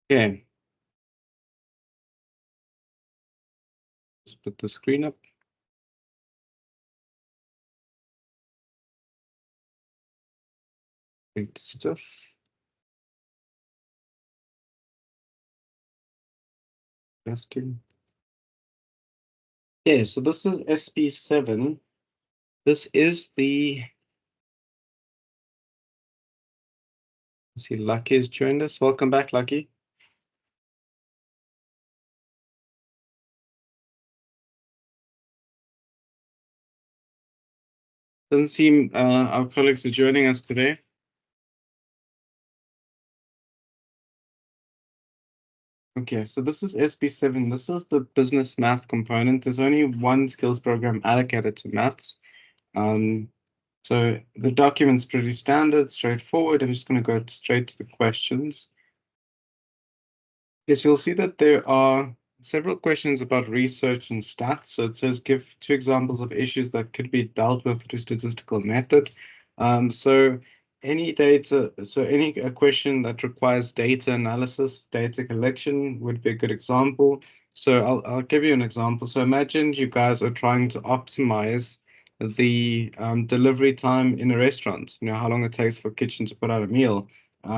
Okay, let's put the screen up. Great stuff. Testing. Yeah, so this is SP7. This is the, let's see, Lucky has joined us. Welcome back, Lucky. Doesn't seem our colleagues are joining us today. Okay, so this is SP7. This is the business math component. There's only one skills program allocated to maths. So the document's pretty standard, straightforward. I'm just going to go straight to the questions. Yes, you'll see that there are several questions about research and stats. So it says give two examples of issues that could be dealt with through statistical method. So any data, so any a question that requires data analysis, data collection would be a good example. So I'll give you an example. So imagine you guys are trying to optimize the delivery time in a restaurant. You know, how long it takes for kitchen to put out a meal.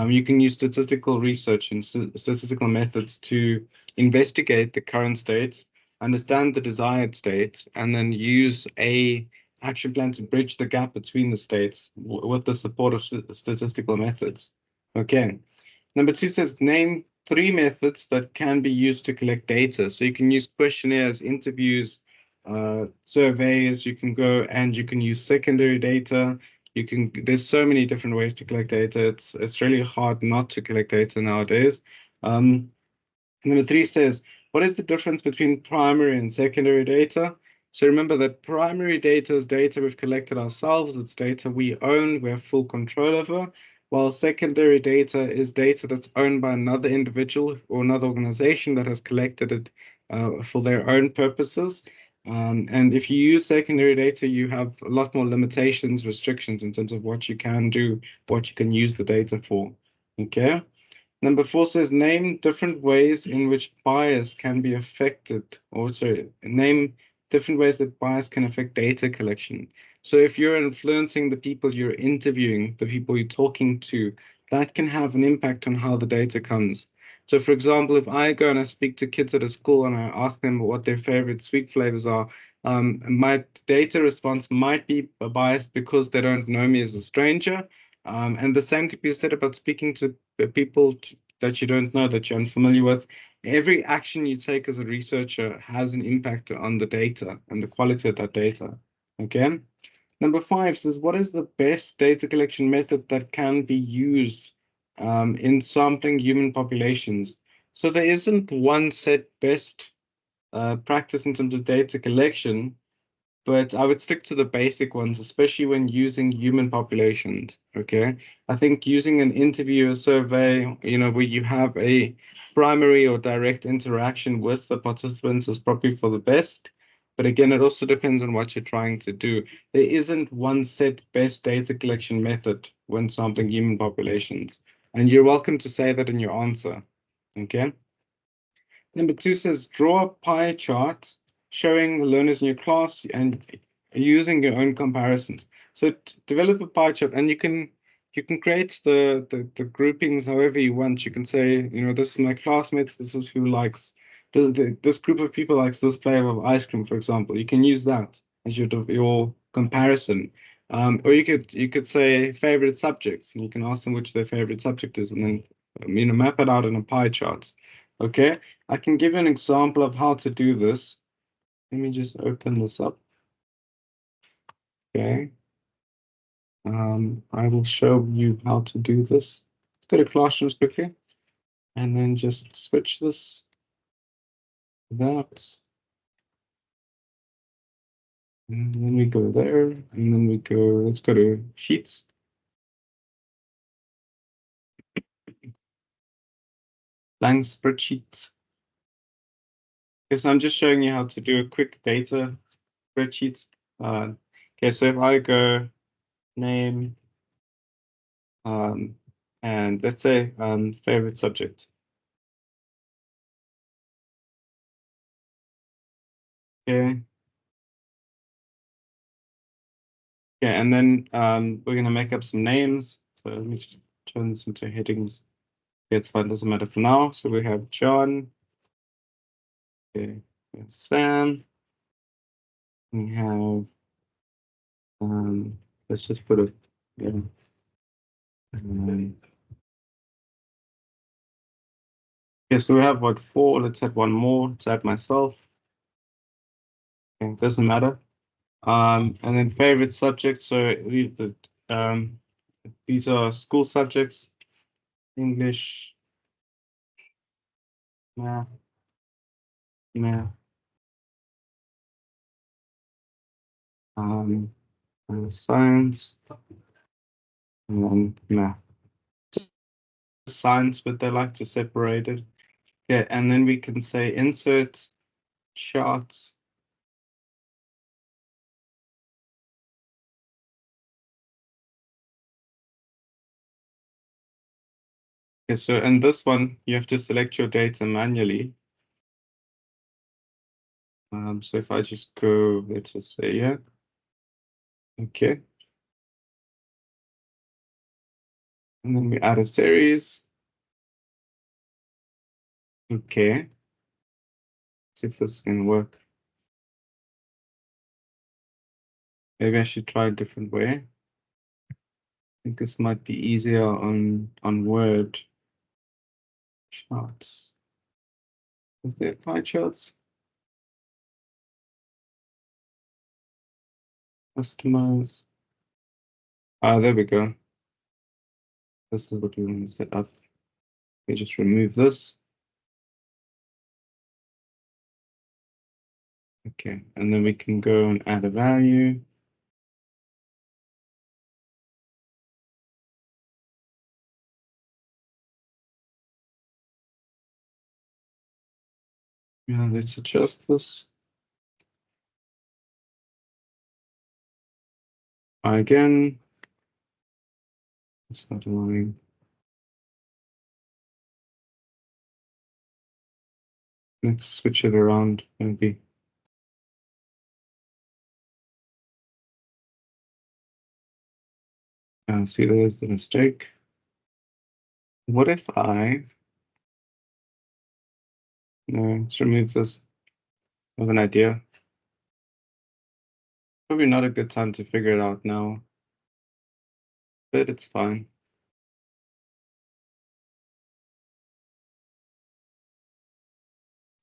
You can use statistical research and statistical methods to investigate the current state, understand the desired state, and then use a action plan to bridge the gap between the states with the support of statistical methods. Okay. Number two says name three methods that can be used to collect data. So you can use questionnaires, interviews, surveys. You can go and you can use secondary data. There's so many different ways to collect data. It's really hard not to collect data nowadays. Um, Number three says, what is the difference between primary and secondary data? So remember that primary data is data we've collected ourselves. It's data we own, we have full control over, while secondary data is data that's owned by another individual or another organization that has collected it for their own purposes. And if you use secondary data, you have a lot more limitations, restrictions in terms of what you can do, what you can use the data for. Okay. Number four says name different ways in which bias can be affected. Also, name different ways that bias can affect data collection. So if you're influencing the people you're interviewing, the people you're talking to, that can have an impact on how the data comes. So for example, if I go and I speak to kids at a school and I ask them what their favorite sweet flavors are, my data response might be biased because they don't know me as a stranger. And the same could be said about speaking to people that you don't know, that you're unfamiliar with. Every action you take as a researcher has an impact on the data and the quality of that data. Okay. Number five says, what is the best data collection method that can be used in sampling human populations? So there isn't one set best practice in terms of data collection, but I would stick to the basic ones, especially when using human populations. Okay. I think using an interview or survey, where you have a primary or direct interaction with the participants is probably for the best. But again, it also depends on what you're trying to do. There isn't one set best data collection method when sampling human populations. And you're welcome to say that in your answer. Okay. Number two says draw a pie chart showing the learners in your class and using your own comparisons. So develop a pie chart, and you can create the groupings however you want. You can say, this is my classmates, this is who likes this group of people likes this flavor of ice cream, for example. You can use that as your comparison. Or you could say favorite subjects, and you can ask them which their favorite subject is, and then map it out in a pie chart. Okay. I can give you an example of how to do this. Let me just open this up. Okay. I will show you how to do this. Let's go to Classrooms quickly, and then just switch this, that, and then we go there, and then we go, let's go to Sheets. Blank spreadsheet. Okay, so I'm just showing you how to do a quick data spreadsheet. Okay, so if I go name, and let's say favorite subject. Okay. Yeah, and then we're gonna make up some names. So let me just turn this into headings. Yeah, it's fine, doesn't matter for now. So we have John. Okay, we have Sam. We have let's just put a yeah. Um, yeah, so we have what, 4. Let's add one more. Let's add myself. Okay, doesn't matter. And then favorite subjects. So these are school subjects: English, math, math, um, science, and then math. Science, but they like to separate it. Yeah, and then we can say insert charts. Okay, so in this one, you have to select your data manually. So if I just go, let's just say, yeah, okay. And then we add a series. Okay. See if this can work. Maybe I should try a different way. I think this might be easier on Word. Charts. Is there pie charts? Customize. Ah, there we go. This is what we want to set up. We just remove this. Okay, and then we can go and add a value. Yeah, let's adjust this. Again, it's not allowing. Let's switch it around, maybe. See, there's the mistake. What if no, let's remove this. I have an idea. Probably not a good time to figure it out now, but it's fine.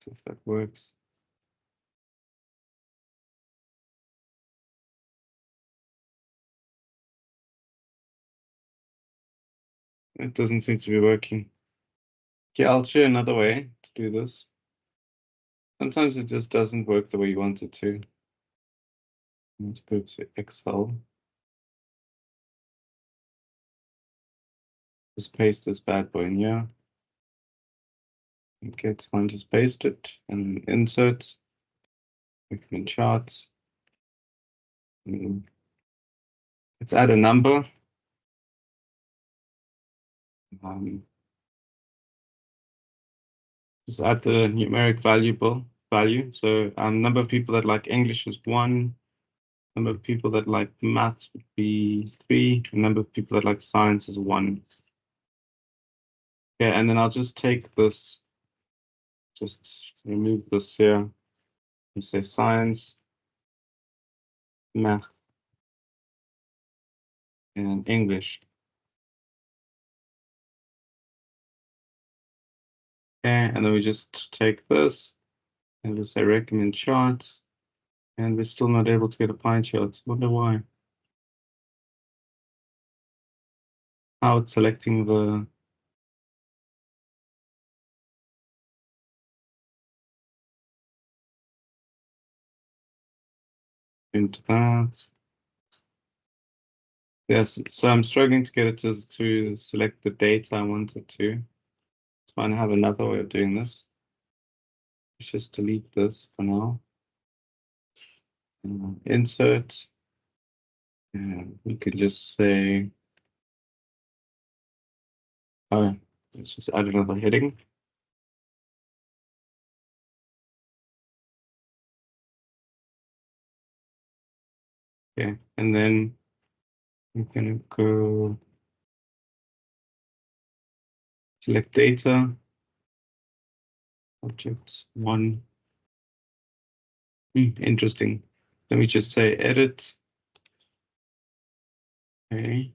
See if that works. It doesn't seem to be working. Okay, I'll show you another way to do this. Sometimes it just doesn't work the way you want it to. Let's go to Excel. Just paste this bad boy in here. Okay, it's fine, just paste it and insert. Recommend charts. Let's add a number. Um, just add the numeric value. So number of people that like English is 1. Number of people that like maths would be 3. And number of people that like science is 1. Okay, and then I'll just take this, just remove this here. And say science, math, and English. Okay, and then we just take this and just say recommend charts. And we're still not able to get a pie chart. Wonder why. How it's selecting the into that. Yes, so I'm struggling to get it to select the data I wanted to. It's fine, I have another way of doing this. Let's just delete this for now. Insert. And we could just say, oh, let's just add another heading. Okay, and then I'm gonna go select data, object one. Interesting. Let me just say edit. Okay.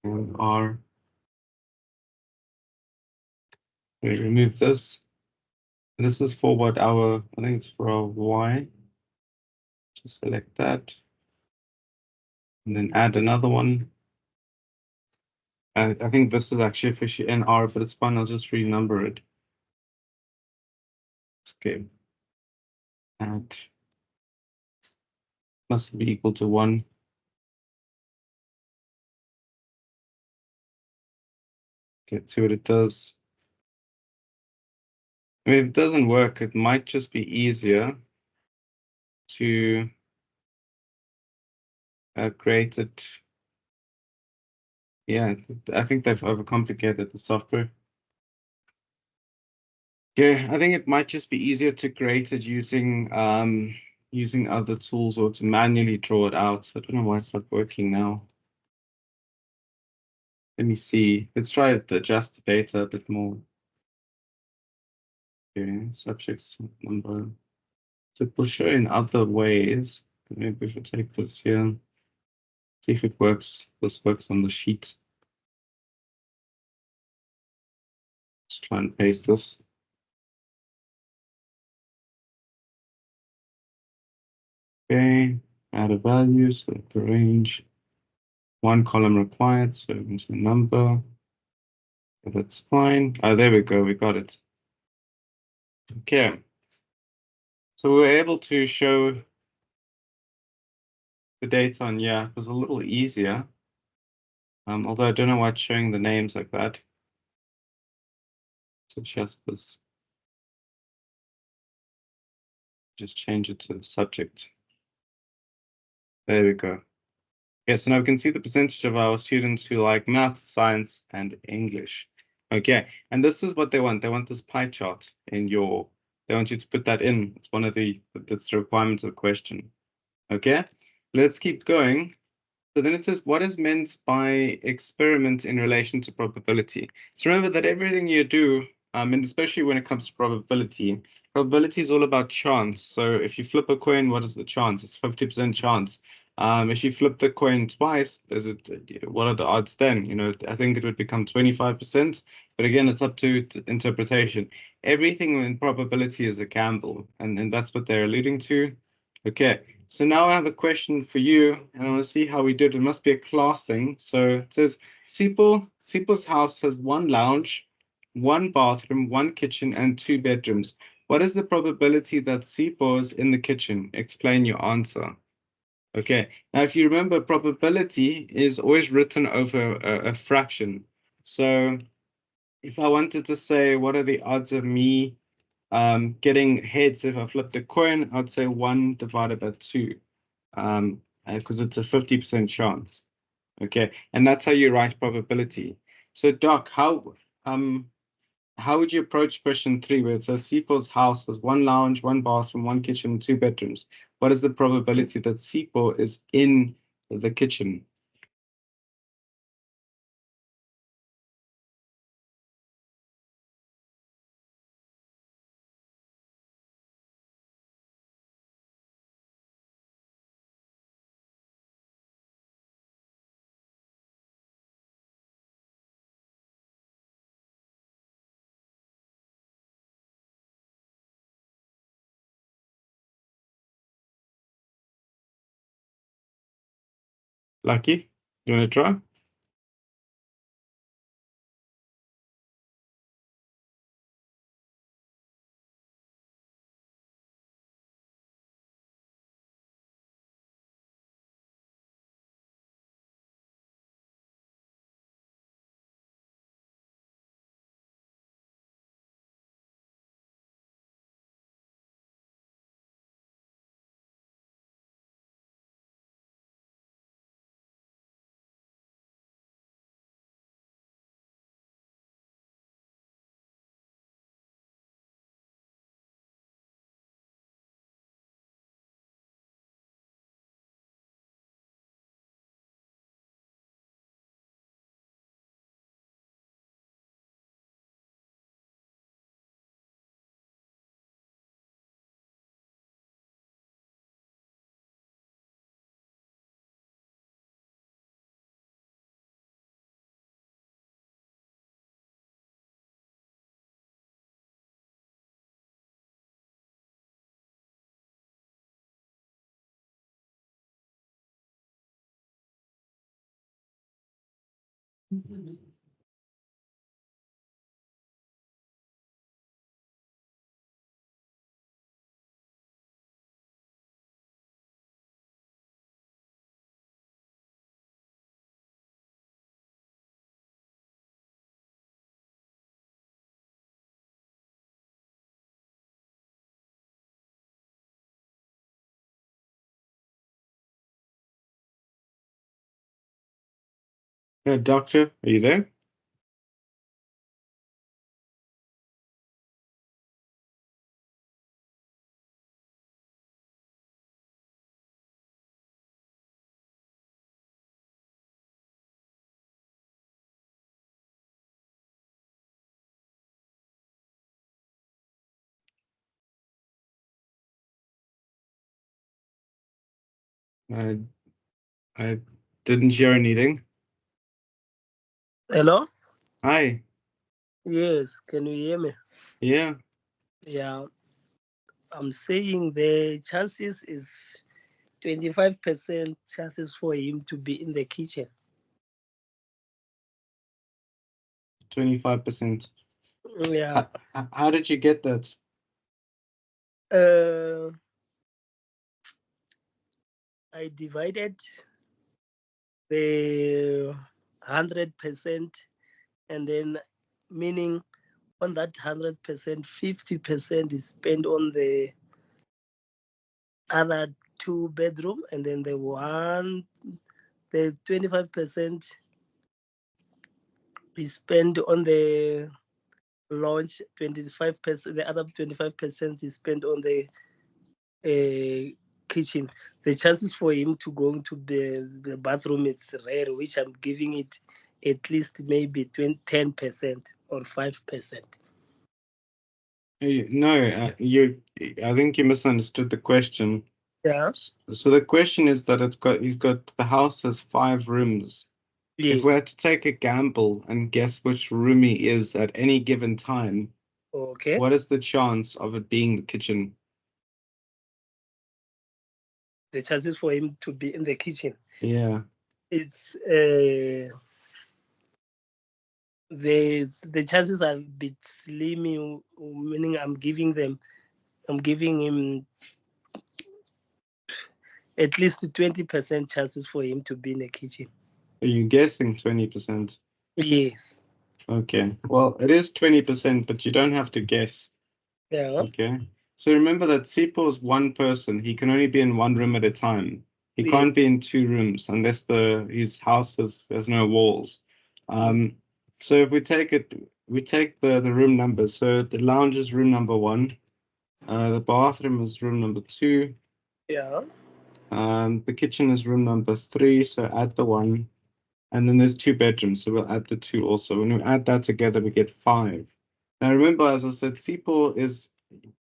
And R. We remove this. And this is for what I think it's for our Y. Just select that. And then add another one. And I think this is actually officially NR, but it's fine. I'll just renumber it. Okay. Add must be equal to 1. Okay, see what it does. I mean, if it doesn't work, it might just be easier to create it. Yeah, I think they've overcomplicated the software. Yeah, I think it might just be easier to create it using other tools or to manually draw it out. I don't know why it's not working now. Let me see. Let's try to adjust the data a bit more. Okay, subjects number. So it will show in other ways. Maybe if I take this here, see if it works. This works on the sheet. Let's try and paste this. Okay, add a value, select the range. One column required, so it's the number. Okay, that's fine. Oh, there we go. We got it. Okay. So we were able to show the data on, yeah, it was a little easier. Although I don't know why it's showing the names like that. Let's adjust this. Just change it to the subject. There we go. Yeah, so now we can see the percentage of our students who like math, science, and English. Okay, and this is what they want. They want this pie chart in your, they want you to put that in. It's one of that's the requirements of the question. Okay, let's keep going. So then it says, what is meant by experiment in relation to probability? So remember that everything you do, and especially when it comes to probability is all about chance. So if you flip a coin, what is the chance? It's 50% chance. If you flip the coin twice, what are the odds then? You know, I think it would become 25%, but again, it's up to interpretation. Everything in probability is a gamble, and that's what they're alluding to. Okay, so now I have a question for you, and I want to see how we did. It must be a class thing. So it says Sipo's house has one lounge, one bathroom, one kitchen, and two bedrooms. What is the probability that Sipo is in the kitchen? Explain your answer. Okay, now if you remember, probability is always written over a fraction. So if I wanted to say, what are the odds of me getting heads if I flipped a coin, I'd say 1 divided by 2, because it's a 50% chance. Okay, and that's how you write probability. So, Doc, how would you approach question 3, where it says Sipo's house has one lounge, one bathroom, one kitchen, and two bedrooms? What is the probability that Sipo is in the kitchen? Lucky, you want to try? Doctor, are you there? Uh, I didn't hear anything. Hello? Hi. Yes, can you hear me? Yeah, Yeah, I'm saying the chances is 25% chances for him to be in the kitchen. 25%. Yeah. How did you get that? Uh, I divided the 100% and then meaning on that 100%, 50% is spent on the other two bedroom, and then the 25% is spent on the launch. 25%, the other 25% is spent on the kitchen. The chances for him to go into the bathroom it's rare, which I'm giving it at least maybe 10% or 5%. No, I think you misunderstood the question. Yeah. So the question is that the house has 5 rooms. If we Yes. had to take a gamble and guess which room he is at any given time, Okay. what is the chance of it being the kitchen? The chances for him to be in the kitchen, Yeah. it's the chances are a bit slim, meaning I'm giving him at least 20% chances for him to be in the kitchen. Are you guessing 20%? Yes. Okay. Well, it is 20%, but you don't have to guess. Yeah. Okay. So remember that Sipo is one person. He can only be in one room at a time. He Yeah. can't be in 2 rooms unless his house has no walls. Um, so if we take the room numbers. So the lounge is room number 1. The bathroom is room number 2. Yeah. The kitchen is room number 3. So add the 1. And then there's 2 bedrooms. So we'll add the 2 also. When we add that together, we get 5. Now remember, as I said, Sipo is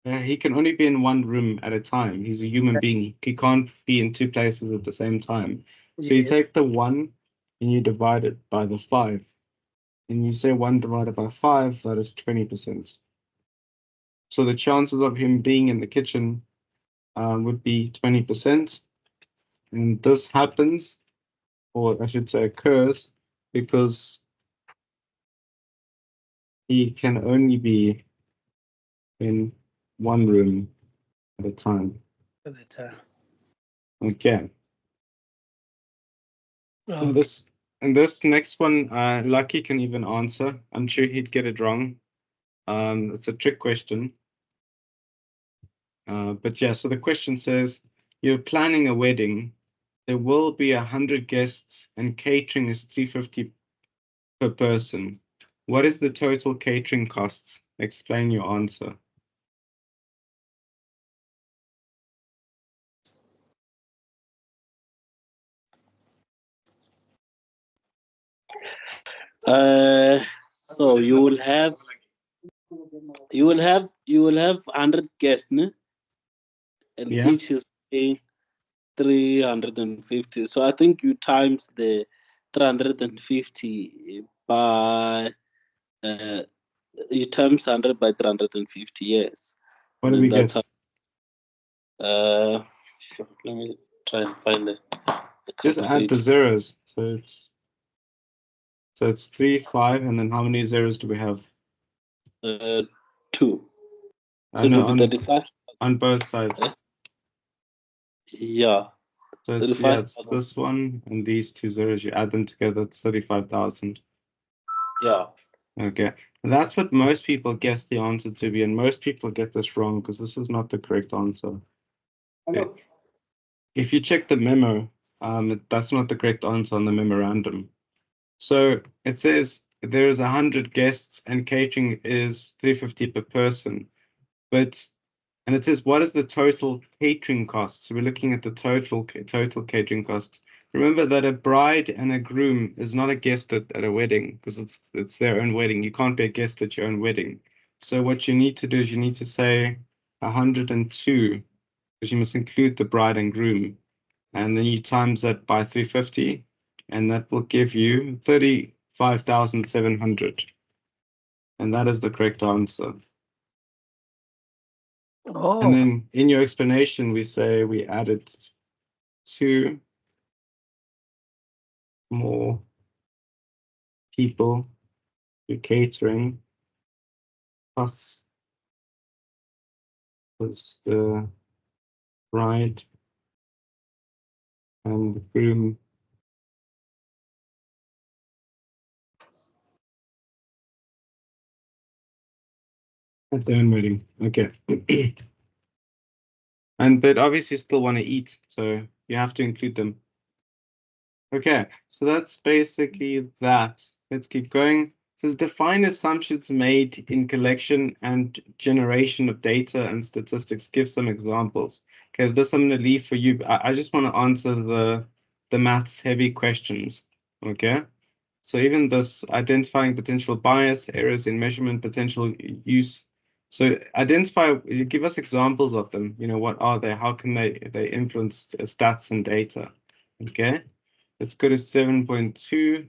he can only be in one room at a time. He's a human being. He can't be in 2 places at the same time. So you Yes. take the 1 and you divide it by the 5. And you say 1 divided by 5, that is 20%. So the chances of him being in the kitchen would be 20%. And this happens, or I should say occurs, because he can only be in one room at a time. At the time. Okay. Now Okay. this next one, Lucky can even answer. I'm sure he'd get it wrong. It's a trick question. But yeah, so the question says, you're planning a wedding. There will be 100 guests and catering is 350 per person. What is the total catering costs? Explain your answer. So you will have 100 guests, ne? And Yeah. each is paying 350. So I think you times the 350 by you times 100 by 350, yes. What And do then we that's get? how sure, let me try and find the Just add the calculator. zeros. So it's So it's 3, 5, and then how many zeros do we have? 2. I So it know will be 35. on both sides. Yeah. So it's, yeah, it's 35,000. this one and these 2 zeros. You add them together, it's 35,000. Yeah. Okay, and that's what most people guess the answer to be, and most people get this wrong because this is not the correct answer. Okay. If you check the memo, that's not the correct answer on the memorandum. So it says there is 100 guests and catering is 350 per person, and it says what is the total catering cost? So we're looking at the total catering cost. Remember that a bride and a groom is not a guest at a wedding because it's their own wedding. You can't be a guest at your own wedding. So what you need to do is you need to say 102 because you must include the bride and groom, and then you times that by 350, and that will give you 35,700. And that is the correct answer. Oh. And then in your explanation, we say we added 2 more people to catering costs was the bride and the groom. At their own wedding. Okay. And they'd obviously still want to eat, so you have to include them. Okay, so that's basically that. Let's keep going. It says define assumptions made in collection and generation of data and statistics. Give some examples. Okay, this I'm going to leave for you. I just want to answer the maths heavy questions. Okay, so even this identifying potential bias, errors in measurement, potential use. So identify, give us examples of them. You know, what are they? How can they influence stats and data? Okay. Let's go to 7.2.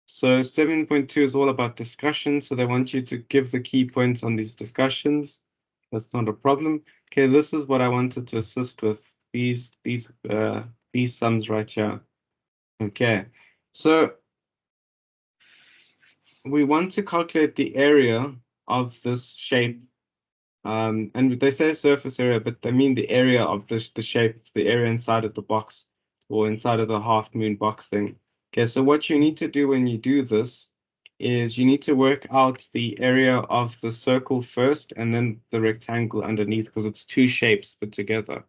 So 7.2 is all about discussion. So they want you to give the key points on these discussions. That's not a problem. Okay, this is what I wanted to assist with. These sums right here. Okay, so we want to calculate the area of this shape. And they say surface area, but they mean the area of the shape, the area inside of the box or inside of the half moon box thing. Okay, so what you need to do when you do this is you need to work out the area of the circle first and then the rectangle underneath because it's 2 shapes put together.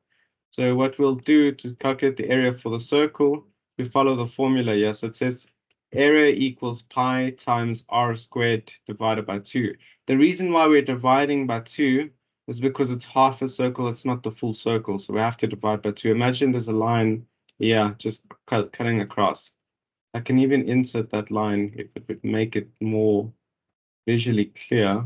So what we'll do to calculate the area for the circle, we follow the formula here. So it says area equals pi times r squared divided by 2. The reason why we're dividing by 2 is because it's half a circle, it's not the full circle. So we have to divide by 2. Imagine there's a line, yeah, just cutting across. I can even insert that line if it would make it more visually clear.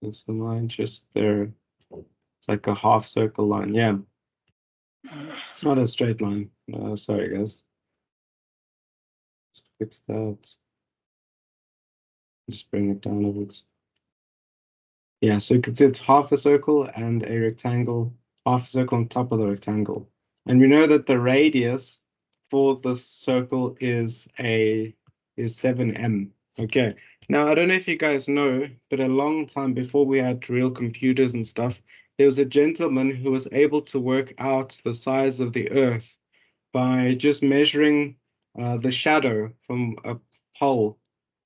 There's the line just there. It's like a half circle line, yeah. It's not a straight line. Sorry, guys. Just fix that. Just bring it down a bit. Yeah, so you can see it's half a circle and a rectangle, half a circle on top of the rectangle. And we know that the radius for this circle is 7m. Okay. Now, I don't know if you guys know, but a long time before we had real computers and stuff, there was a gentleman who was able to work out the size of the Earth by just measuring the shadow from a pole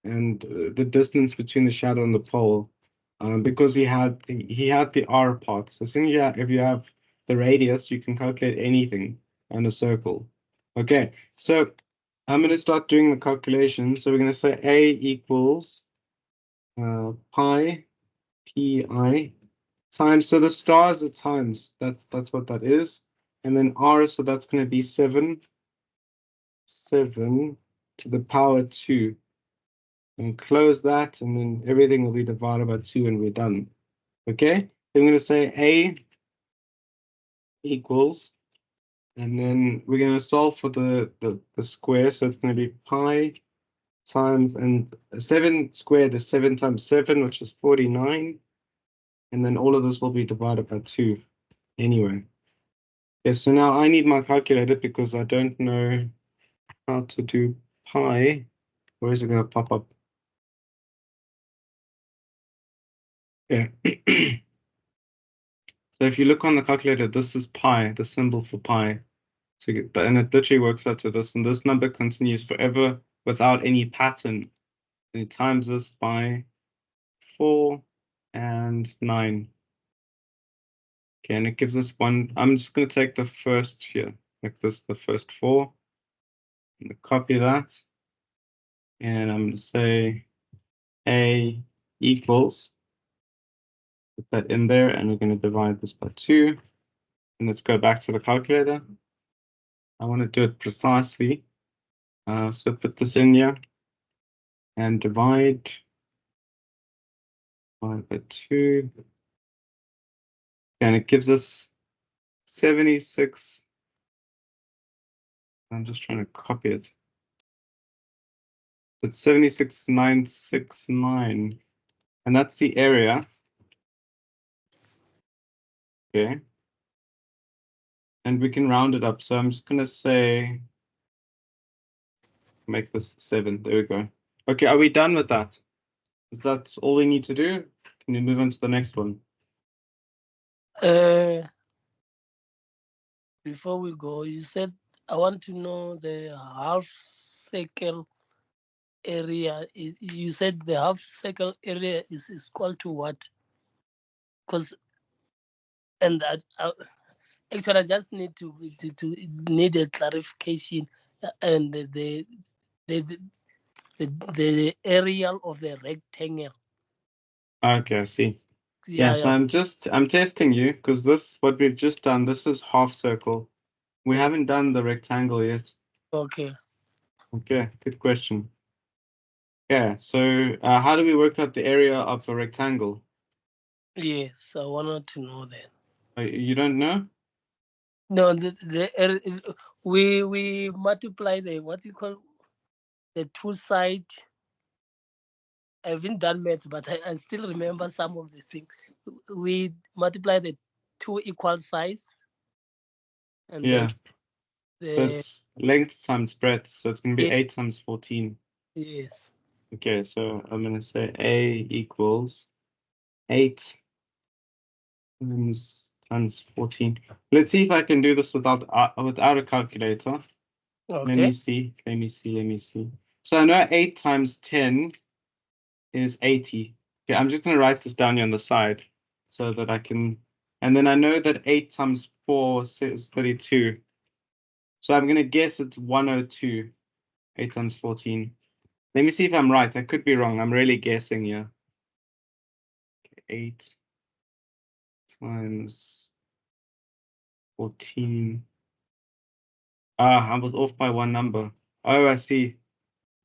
and the distance between the shadow and the pole, because he had the r part. So as soon as if you have the radius, you can calculate anything on a circle. Okay, so I'm going to start doing the calculation. So we're going to say a equals pi times. So the stars are times. That's what that is. And then r, so that's going to be 7 to the power 2. And close that, and then everything will be divided by 2 and we're done. Okay, then I'm going to say a equals, and then we're going to solve for the square. So it's going to be pi times, and 7 squared is 7 times 7, which is 49. And then all of this will be divided by 2 anyway. Okay, so now I need my calculator because I don't know how to do pi. Where is it going to pop up? Yeah. So if you look on the calculator, this is pi, the symbol for pi. So and it literally works out to this, and this number continues forever without any pattern. And you times this by 4 and 9. Okay, and it gives us one. I'm just going to take the first here, like this, the first 4. I'm going to copy that. And I'm going to say A equals, put that in there, and we're going to divide this by 2. And let's go back to the calculator. I want to do it precisely. So put this in here and divide by 2. And it gives us 76. I'm just trying to copy it. It's 76,969. And that's the area. Okay. And we can round it up. So I'm just going to say, make this 7. There we go. Okay, are we done with that? Is that all we need to do? Can you move on to the next one? Before we go, you said I want to know the half circle area. You said the half circle area is equal to what? Because and actually I just need to need a clarification and the area of the rectangle. Okay, I see. Yeah, So I'm testing you because this, what we've just done, this is half circle. We haven't done the rectangle yet. Okay. Okay, good question. Yeah, so how do we work out the area of a rectangle? Yes, I wanted to know that. You don't know? No, we multiply the what you call the two side. I haven't done math, but I still remember some of the things. We multiply the two equal sides, and Yeah, then the that's length times breadth, so it's going to be yeah, 8 times 14. yes. Okay, so I'm going to say A equals 8 times 14. Let's see if I can do this without a calculator. Let me Okay. see. So I know 8 times 10 is 80. Okay, I'm just going to write this down here on the side so that I can. And then I know that 8 times 4 is 32. So I'm going to guess it's 102. 8 times 14. Let me see if I'm right. I could be wrong. I'm really guessing here. 8 times 14. I was off by one number. Oh, I see.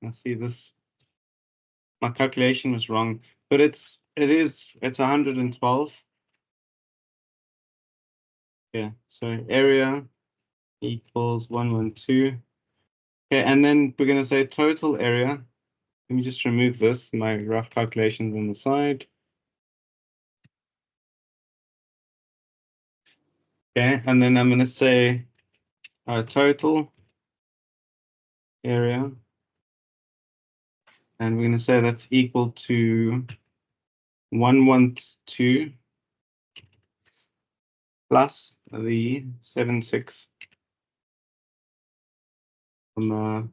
I see this. My calculation was wrong, but it's 112. Yeah, so area equals 112. Okay, and then we're going to say total area. Let me just remove this, my rough calculations on the side. Okay, and then I'm going to say total area. And we're going to say that's equal to 112 plus the 76 from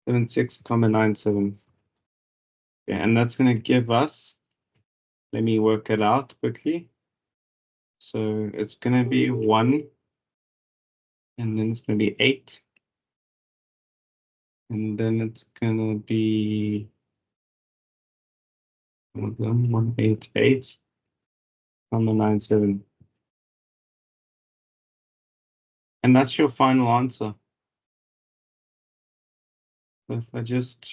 76,97. Okay, and that's going to give us, let me work it out quickly. So it's going to be 1, and then it's going to be 8, and then it's going to be 188,97. And that's your final answer. So if I just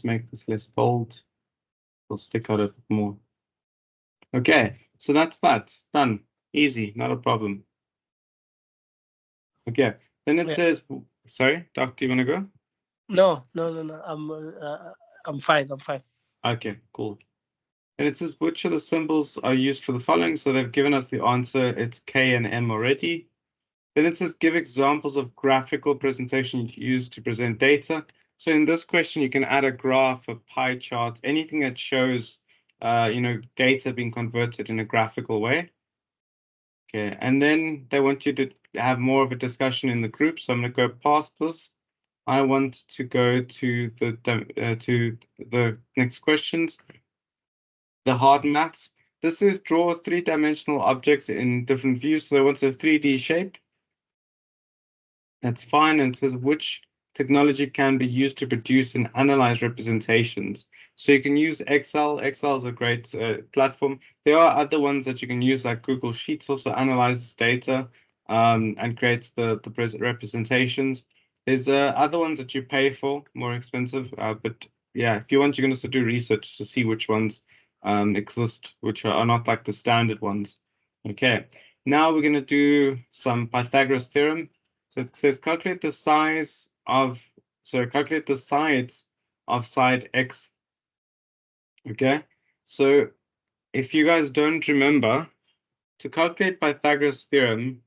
make this less bold, it'll stick out a bit more. Okay, so that's that. Done. Easy, not a problem. Okay, then it says, sorry, Doc, do you want to go? No. I'm fine. Okay, cool. And it says, which of the symbols are used for the following? So they've given us the answer. It's K and M already. Then it says give examples of graphical presentation used to present data. So in this question, you can add a graph, a pie chart, anything that shows, data being converted in a graphical way. Okay, and then they want you to have more of a discussion in the group. So I'm going to go past this. I want to go to the next questions. The hard maths. This is draw a three-dimensional object in different views. So they want a 3D shape. That's fine. And it says which technology can be used to produce and analyze representations. So you can use Excel. Excel is a great platform. There are other ones that you can use, like Google Sheets also analyzes data and creates the representations. There's other ones that you pay for, more expensive. But yeah, if you want, you can also do research to see which ones exist, which are not like the standard ones. Okay, now we're going to do some Pythagoras theorem. So it says calculate the size of, calculate the sides of side x. Okay, so if you guys don't remember, to calculate Pythagoras theorem,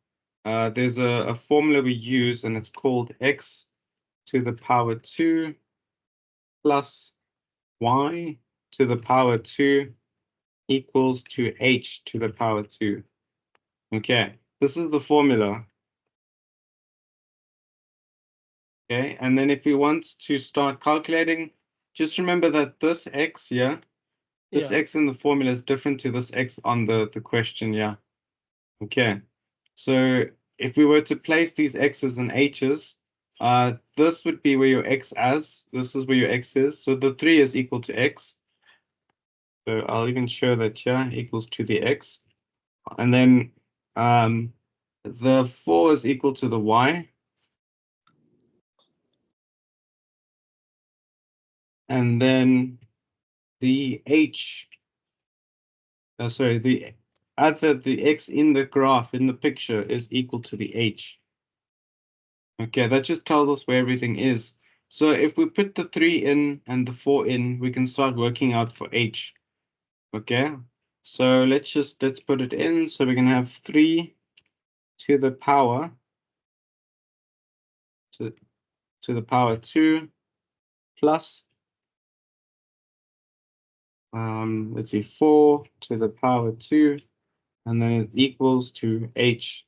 there's a formula we use, and it's called x to the power 2 plus y to the power 2 equals to h to the power 2. Okay, this is the formula. Okay, and then if we want to start calculating, just remember that this x here, this Yeah. x in the formula is different to this x on the question, yeah. Okay, so if we were to place these x's and h's, this would be where your x is, this is where your x is, so the 3 is equal to x. So I'll even show that here, equals to the x. And then the 4 is equal to the y. And then the h, the x in the graph, in the picture, is equal to the h. Okay, that just tells us where everything is. So if we put the 3 in and the 4 in, we can start working out for h. Okay, so let's put it in. So we can have 3 to the power to the power 2 plus let's see, 4 to the power 2, and then it equals to h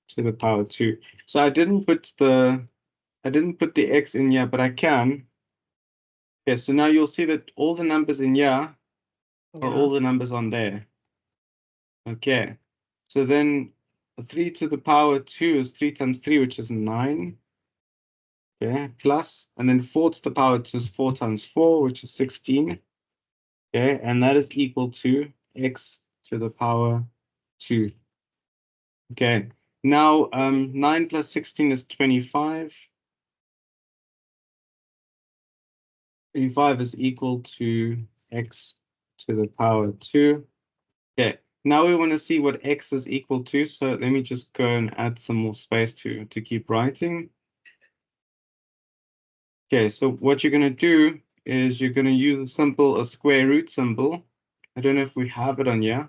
to the power 2. So I didn't put the x in here, but I can. Okay, so now you'll see that all the numbers in here are Yeah. all the numbers on there. Okay, so then 3 to the power 2 is 3 times 3, which is 9. Okay, plus, and then 4 to the power 2 is 4 times 4, which is 16. Okay, and that is equal to x to the power 2. Okay, now 9 plus 16 is 25. 25 is equal to x to the power 2. Okay, now we want to see what x is equal to. So let me just go and add some more space to keep writing. Okay, so what you're going to do is you're going to use a square root symbol. I don't know if we have it on here.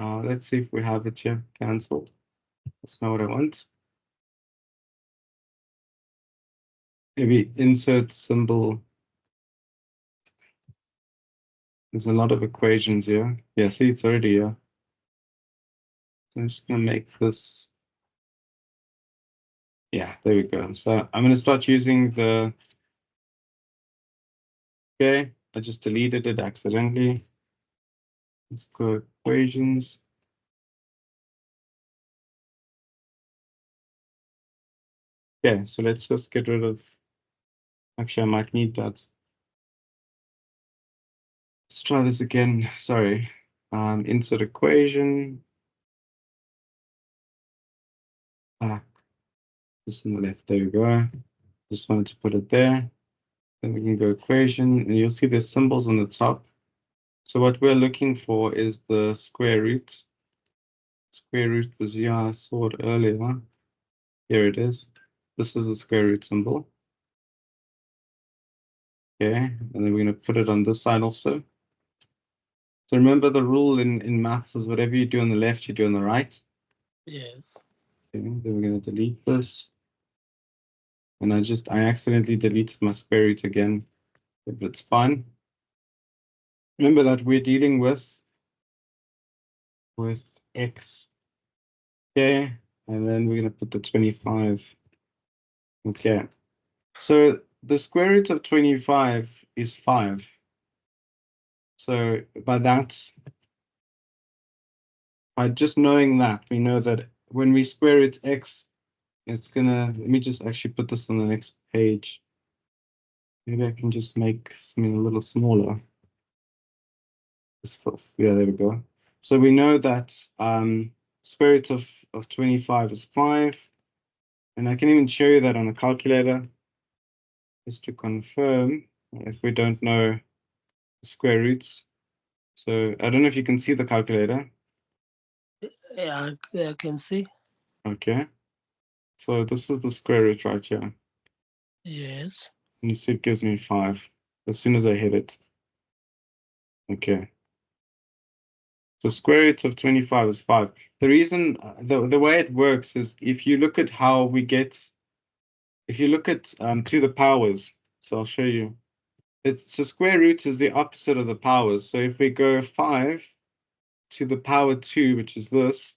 Let's see if we have it here. Cancelled. That's not what I want. Maybe insert symbol. There's a lot of equations here. Yeah, see, it's already here. So I'm just going to make this. Yeah, there we go. So I'm going to start using the. Okay, I just deleted it accidentally. Let's go equations. Okay, so let's just get rid of. Actually, I might need that. Let's try this again. Sorry. Insert equation. This on the left. There we go. Just wanted to put it there. Then we can go equation, and you'll see the symbols on the top. So what we're looking for is the square root. Square root was here, I saw it earlier. Here it is. This is the square root symbol. Okay, and then we're going to put it on this side also. So remember the rule in maths is whatever you do on the left, you do on the right. Yes. Okay, then we're going to delete this. And I accidentally deleted my square root again, but it's fine. Remember that we're dealing with x. Okay, and then we're going to put the 25. Okay, so the square root of 25 is 5. So by just knowing that, we know that when we square root x, it's gonna, let me just actually put this on the next page. Maybe I can just make something a little smaller. Yeah, there we go. So we know that square root of 25 is 5. And I can even show you that on a calculator, just to confirm if we don't know the square roots. So I don't know if you can see the calculator. Yeah, I can see. Okay. So this is the square root right here. Yes. And you see it gives me 5 as soon as I hit it. Okay. So square root of 25 is 5. The reason, the way it works is if you look at how we get, if you look at to the powers, so I'll show you. So square root is the opposite of the powers. So if we go 5 to the power 2, which is this,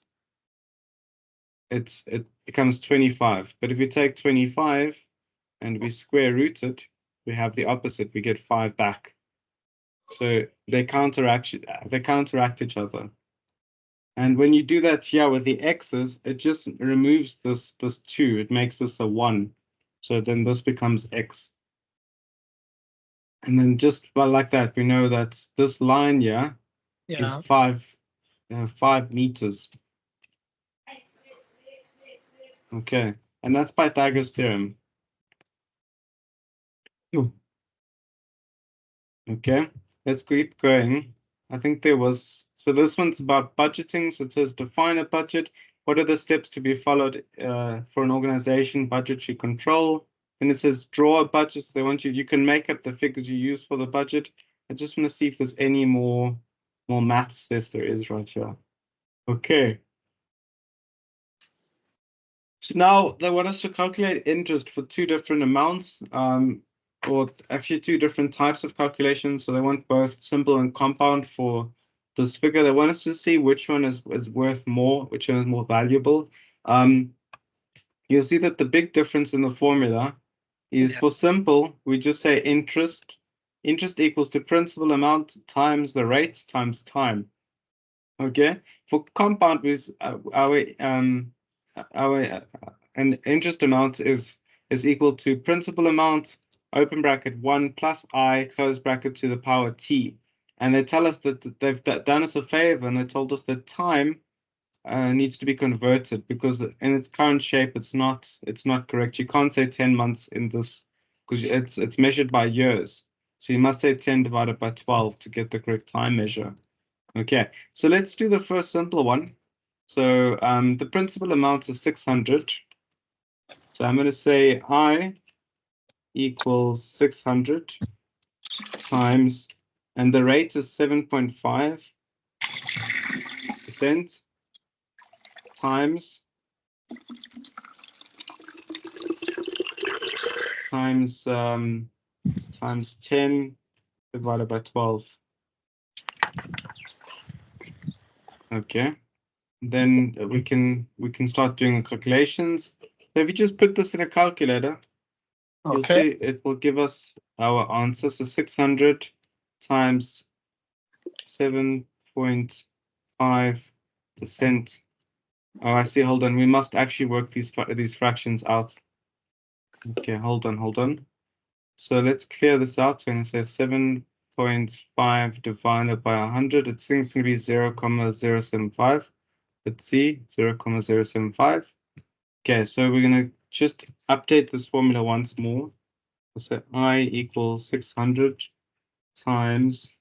it becomes 25. But if we take 25 and we square root it, we have the opposite. We get 5 back. So they counteract each other. And when you do that here with the x's, it just removes this 2. It makes this a 1. So then this becomes x. And then just like that, we know that this line here is Yeah. 5 meters. Okay, and that's Pythagoras theorem. Okay, let's keep going. I think there was, so this one's about budgeting. So it says define a budget. What are the steps to be followed for an organization, budgetary control? And it says draw a budget. So they want you can make up the figures you use for the budget. I just want to see if there's any more maths. Yes, there is right here. Okay. So now they want us to calculate interest for 2 different amounts, or actually 2 different types of calculations. So they want both simple and compound for this figure. They want us to see which one is worth more, which one is more valuable. You'll see that the big difference in the formula is for simple, we just say interest. Interest equals to principal amount times the rate times time. Okay, for compound with our and interest amount is equal to principal amount open bracket 1 plus I close bracket to the power t, and they tell us that they've done us a favor and they told us that time needs to be converted because in its current shape it's not correct. You can't say 10 months in this because it's measured by years, so you must say 10 divided by 12 to get the correct time measure. Okay, so let's do the first simple one. So the principal amount is 600. So I'm going to say I equals 600 times, and the rate is 7.5% times times 10 divided by 12. Okay, then we can start doing the calculations. So if you just put this in a calculator, you'll Okay. see it will give us our answer. So 600 times 7.5%. Oh, I see. Hold on. We must actually work these fractions out. Okay, hold on. So let's clear this out. So I'm going to say 7.5 divided by 100. It's going to be 0.075. Let's see, 0.075. Okay, so we're going to just update this formula once more. So I equals 600 times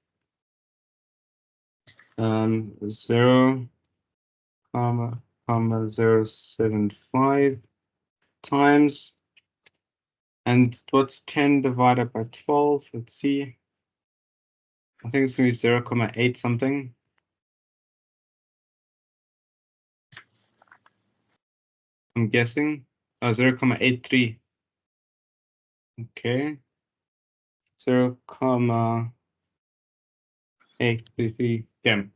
0.075 times, and what's 10 divided by 12? Let's see. I think it's going to be 0.8 something. I'm guessing. 0.83. Okay. 0.833. Okay.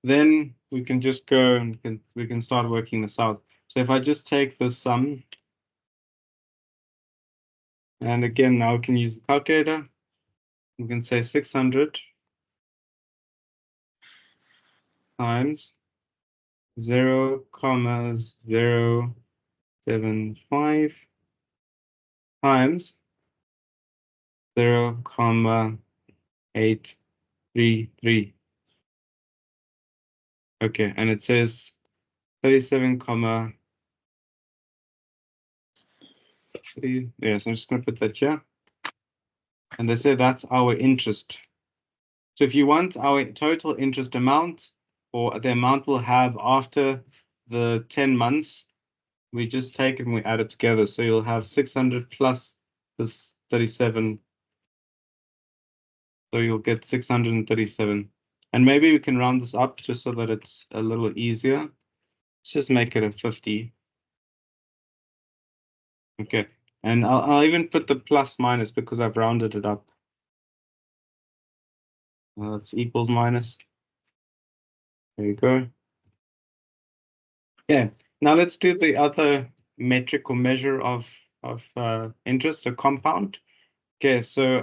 Then we can just go and we can start working this out. So if I just take the sum, and again, now we can use the calculator. We can say 600 times 0.075 times 0.833. Okay, and it says 37, yeah, so I'm just going to put that here. And they say that's our interest. So if you want our total interest amount, or the amount we'll have after the 10 months, we just take it and we add it together. So you'll have 600 plus this 37. So you'll get 637. And maybe we can round this up just so that it's a little easier. Let's just make it a 50. Okay, and I'll even put the plus minus because I've rounded it up. It's equals minus. There you go. Yeah, now let's do the other metric or measure of interest, a compound. Okay, so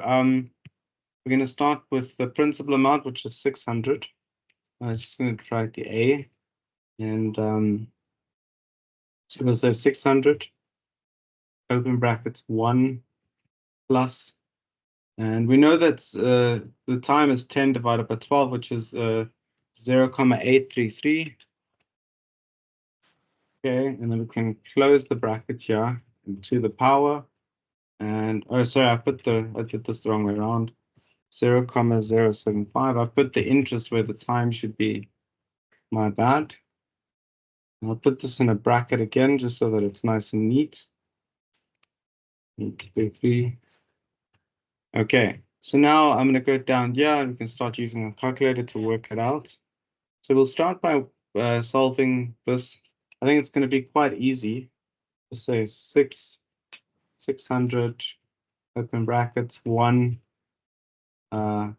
we're going to start with the principal amount, which is 600. I'm just going to write the A, and so we'll say 600, open brackets 1 plus, and we know that the time is 10 divided by 12, which is 0.833. Okay, and then we can close the bracket here to the power. And oh, sorry, I did this the wrong way around. 0.075. I put the interest where the time should be. My bad. I'll put this in a bracket again just so that it's nice and neat. 833. Okay, so now I'm going to go down here and we can start using a calculator to work it out. So we'll start by solving this. I think it's going to be quite easy. Just say 600, open brackets, 1.07,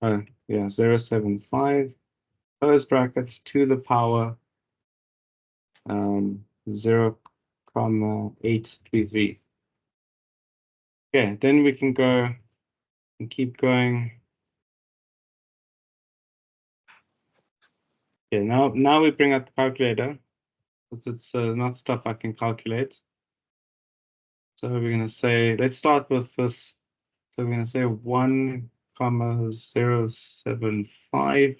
0.75, close brackets to the power 0.833. Okay, then we can go and keep going. Okay, now we bring out the calculator because it's not stuff I can calculate. So we're going to say, let's start with this. So we're going to say 1.075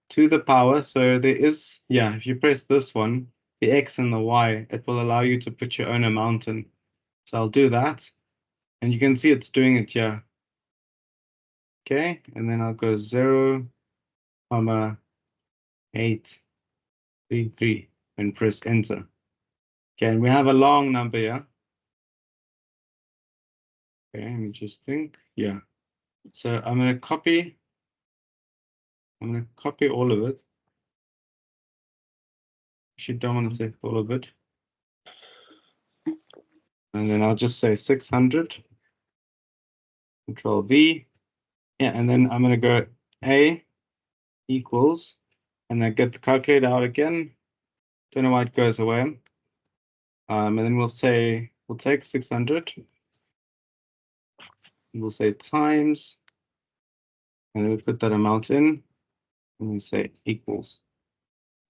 to the power. So there is, yeah, if you press this one, the X and the Y, it will allow you to put your own amount in. So I'll do that. And you can see it's doing it here. Okay, and then I'll go 0.833 and press enter. Okay, and we have a long number here. Okay, let me just think. Yeah. So I'm going to copy all of it. Actually, don't want to take all of it. And then I'll just say 600. Control V. Yeah, and then I'm going to go A equals, and then get the calculator out again. Don't know why it goes away. And then we'll take 600. We'll say times, and we'll put that amount in, and we say equals.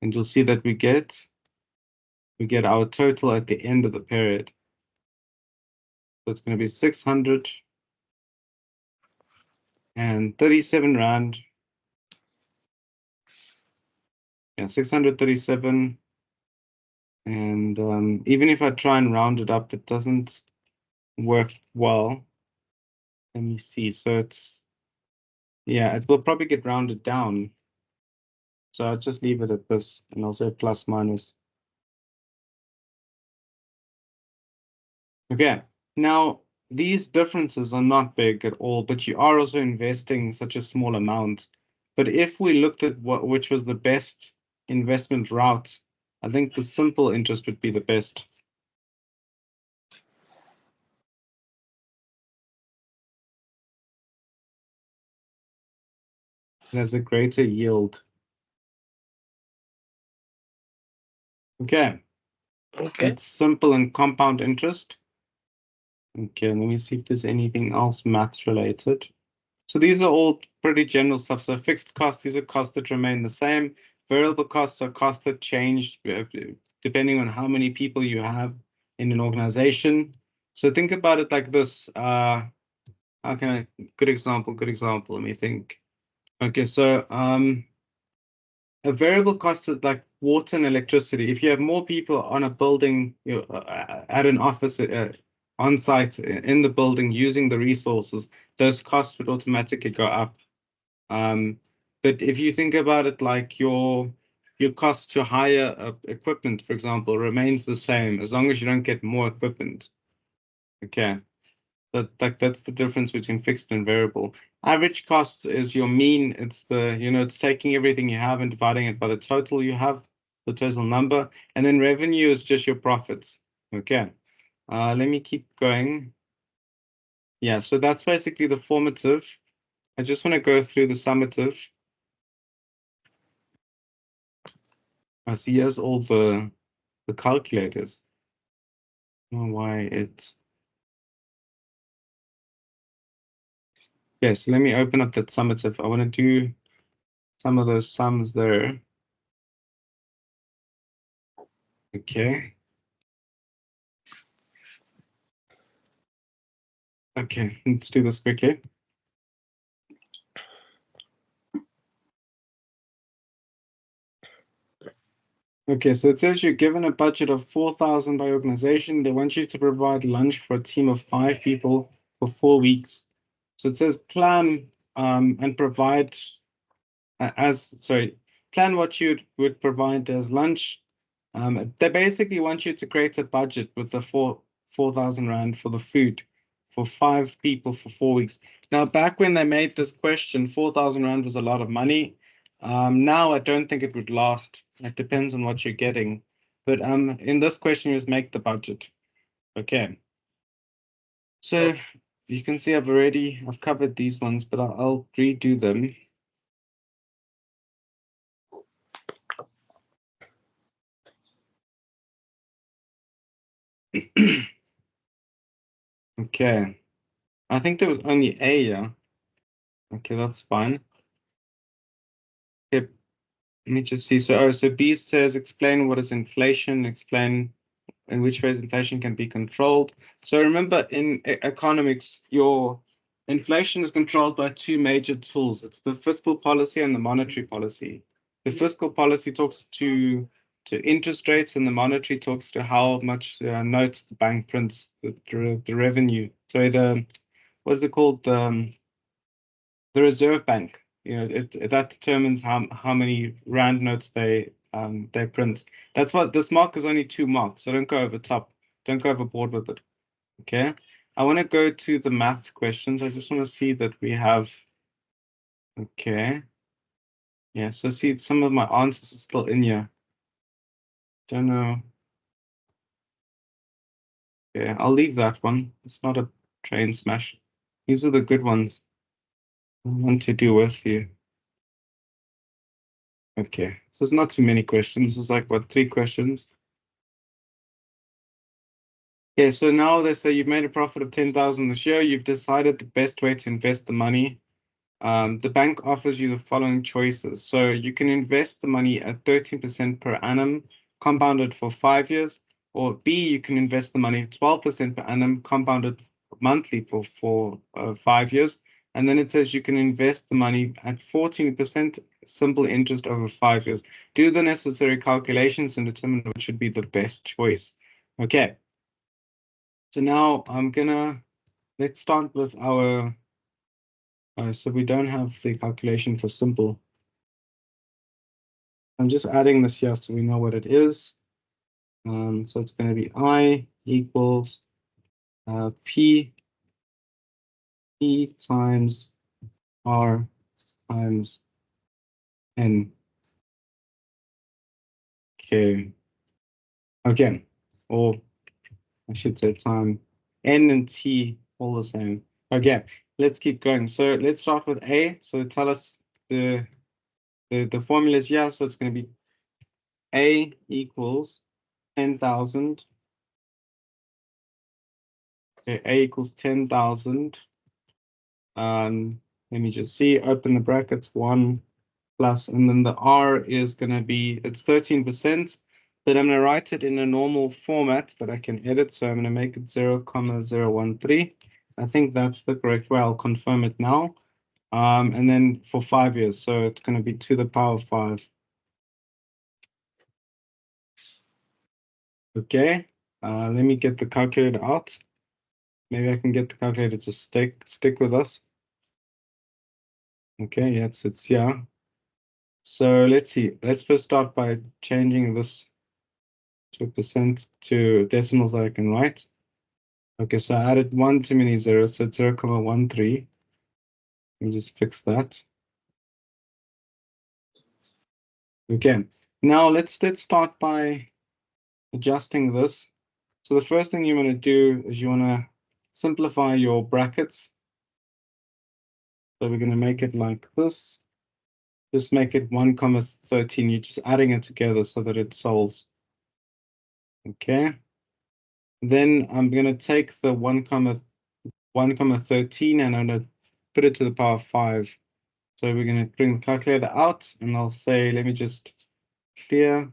And you'll see that we get our total at the end of the period. So it's going to be 637 rand. Yeah, 637. And even if I try and round it up, it doesn't work well. Let me see. So it's, yeah, it will probably get rounded down. So I'll just leave it at this, and I'll say plus minus. Okay, now these differences are not big at all, but you are also investing such a small amount. But if we looked at which was the best investment route, I think the simple interest would be the best. There's a greater yield. Okay. Okay. It's simple and compound interest. Okay, let me see if there's anything else maths related. So these are all pretty general stuff. So fixed costs, these are costs that remain the same. Variable costs are costs that change depending on how many people you have in an organization. So think about it like this. How can I, good example. Let me think. Okay, so a variable cost is like water and electricity. If you have more people on a building, at an office, on site in the building using the resources, those costs would automatically go up. But if you think about it like your cost to hire equipment, for example, remains the same as long as you don't get more equipment. Okay. That's the difference between fixed and variable. Average cost is your mean. It's it's taking everything you have and dividing it by the total you have, the total number. And then revenue is just your profits. Okay. Let me keep going. Yeah, so that's basically the formative. I just want to go through the summative. So here's all the calculators. I don't know why it's. Yes, let me open up that summative. I want to do some of those sums there. Okay. Okay, let's do this quickly. Okay, so it says you're given a budget of 4,000 by organization. They want you to provide lunch for a team of 5 people for 4 weeks. So it says plan and provide plan what you would provide as lunch. They basically want you to create a budget with the 4,000 Rand for the food for 5 people for 4 weeks. Now, back when they made this question, 4,000 Rand was a lot of money. Now I don't think it would last. It depends on what you're getting. But in this question, is make the budget. Okay. So you can see I've covered these ones, but I'll redo them. Okay. I think there was only A, yeah. Okay, that's fine. Okay, let me just see. So B says explain what is inflation, explain in which ways inflation can be controlled. So remember in economics, your inflation is controlled by two major tools. It's the fiscal policy and the monetary policy. The fiscal policy talks to interest rates, and the monetary talks to how much notes the bank prints, the revenue. So what is it called? The Reserve Bank. That determines how many rand notes they print. That's what this mark is only 2 marks, so don't go over top. Don't go overboard with it. Okay. I want to go to the maths questions. I just want to see that we have. Okay. Yeah. So see, some of my answers are still in here. Don't know. Yeah, I'll leave that one. It's not a train smash. These are the good ones. I want to do with you. Okay. So it's not too many questions. It's like what, 3 questions? Okay, so now they say you've made a profit of 10,000 this year. You've decided the best way to invest the money. The bank offers you the following choices. So you can invest the money at 13% per annum, compounded for 5 years, or B, you can invest the money at 12% per annum, compounded monthly for 5 years. And then it says you can invest the money at 14% simple interest over 5 years. Do the necessary calculations and determine which should be the best choice. Okay. So now let's start with our, so we don't have the calculation for simple. I'm just adding this here so we know what it is. So it's going to be I equals P times R times N. Okay. Okay. Or I should say time. N and T all the same. Okay, let's keep going. So let's start with A. So tell us the formula is here. So it's going to be A equals 10,000. Okay, A equals 10,000. Let me just see, open the brackets, 1 plus, and then the R is going to be, it's 13%, but I'm going to write it in a normal format that I can edit. So I'm going to make it 0,013. I think that's the correct way. I'll confirm it now. And then for 5 years, so it's going to be to the power of 5. Okay, let me get the calculator out. Maybe I can get the calculator to stick with us. Okay, yeah, it's yeah. So let's see. Let's first start by changing this to percent to decimals that I can write. Okay, so I added one too many zeros, so it's 0,13. Let me just fix that. Okay, now let's start by adjusting this. So the first thing you want to do is you want to simplify your brackets. So we're going to make it like this. Just make it 1,13. You're just adding it together so that it solves. Okay. Then I'm going to take the 1,13 and I'm going to put it to the power of 5. So we're going to bring the calculator out and I'll say, let me just clear.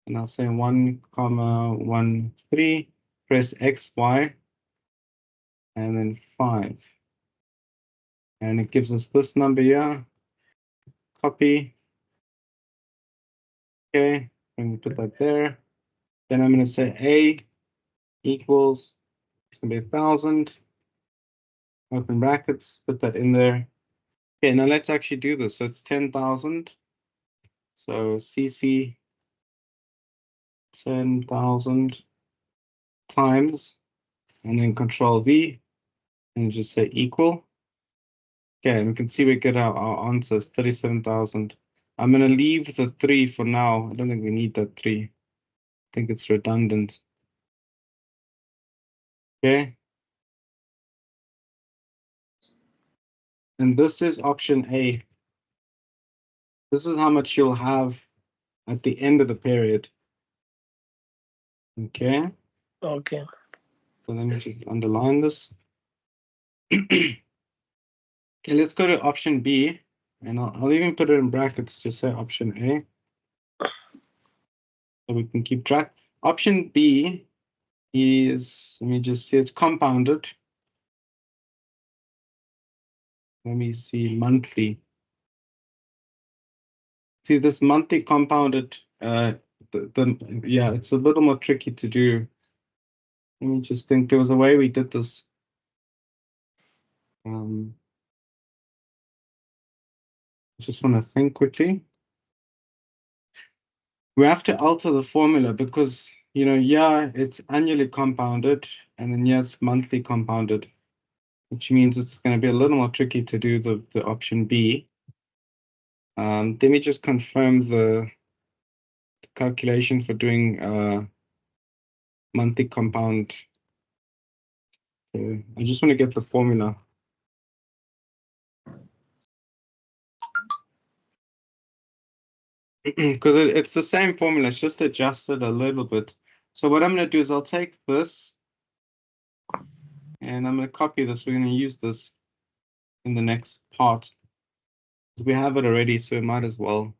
And I'll say 1,13, press X, Y, and then 5. And it gives us this number here. Copy. Okay, and we put that there. Then I'm going to say A equals, it's going to be 1,000. Open brackets, put that in there. Okay, now let's actually do this. So it's 10,000. So CC 10,000 times, and then Control V, and just say equal. Okay, and we can see we get our answers, 37,000. I'm going to leave the 3 for now. I don't think we need that 3. I think it's redundant. Okay. And this is option A. This is how much you'll have at the end of the period. Okay. Okay. So let me just underline this. Okay, let's go to option B. And I'll even put it in brackets to say option A. So we can keep track. Option B is, let me just see, it's compounded. Let me see, monthly. See, this monthly compounded, yeah, it's a little more tricky to do. Let me just think, there was a way we did this. I just want to think quickly. We have to alter the formula because, you know, yeah, it's annually compounded and then yeah, it's monthly compounded, which means it's going to be a little more tricky to do the option B. Let me just confirm the calculation for doing monthly compound. I just want to get the formula. Because it's the same formula, it's just adjusted a little bit. So what I'm going to do is I'll take this and I'm going to copy this. We're going to use this in the next part. We have it already, so we might as well.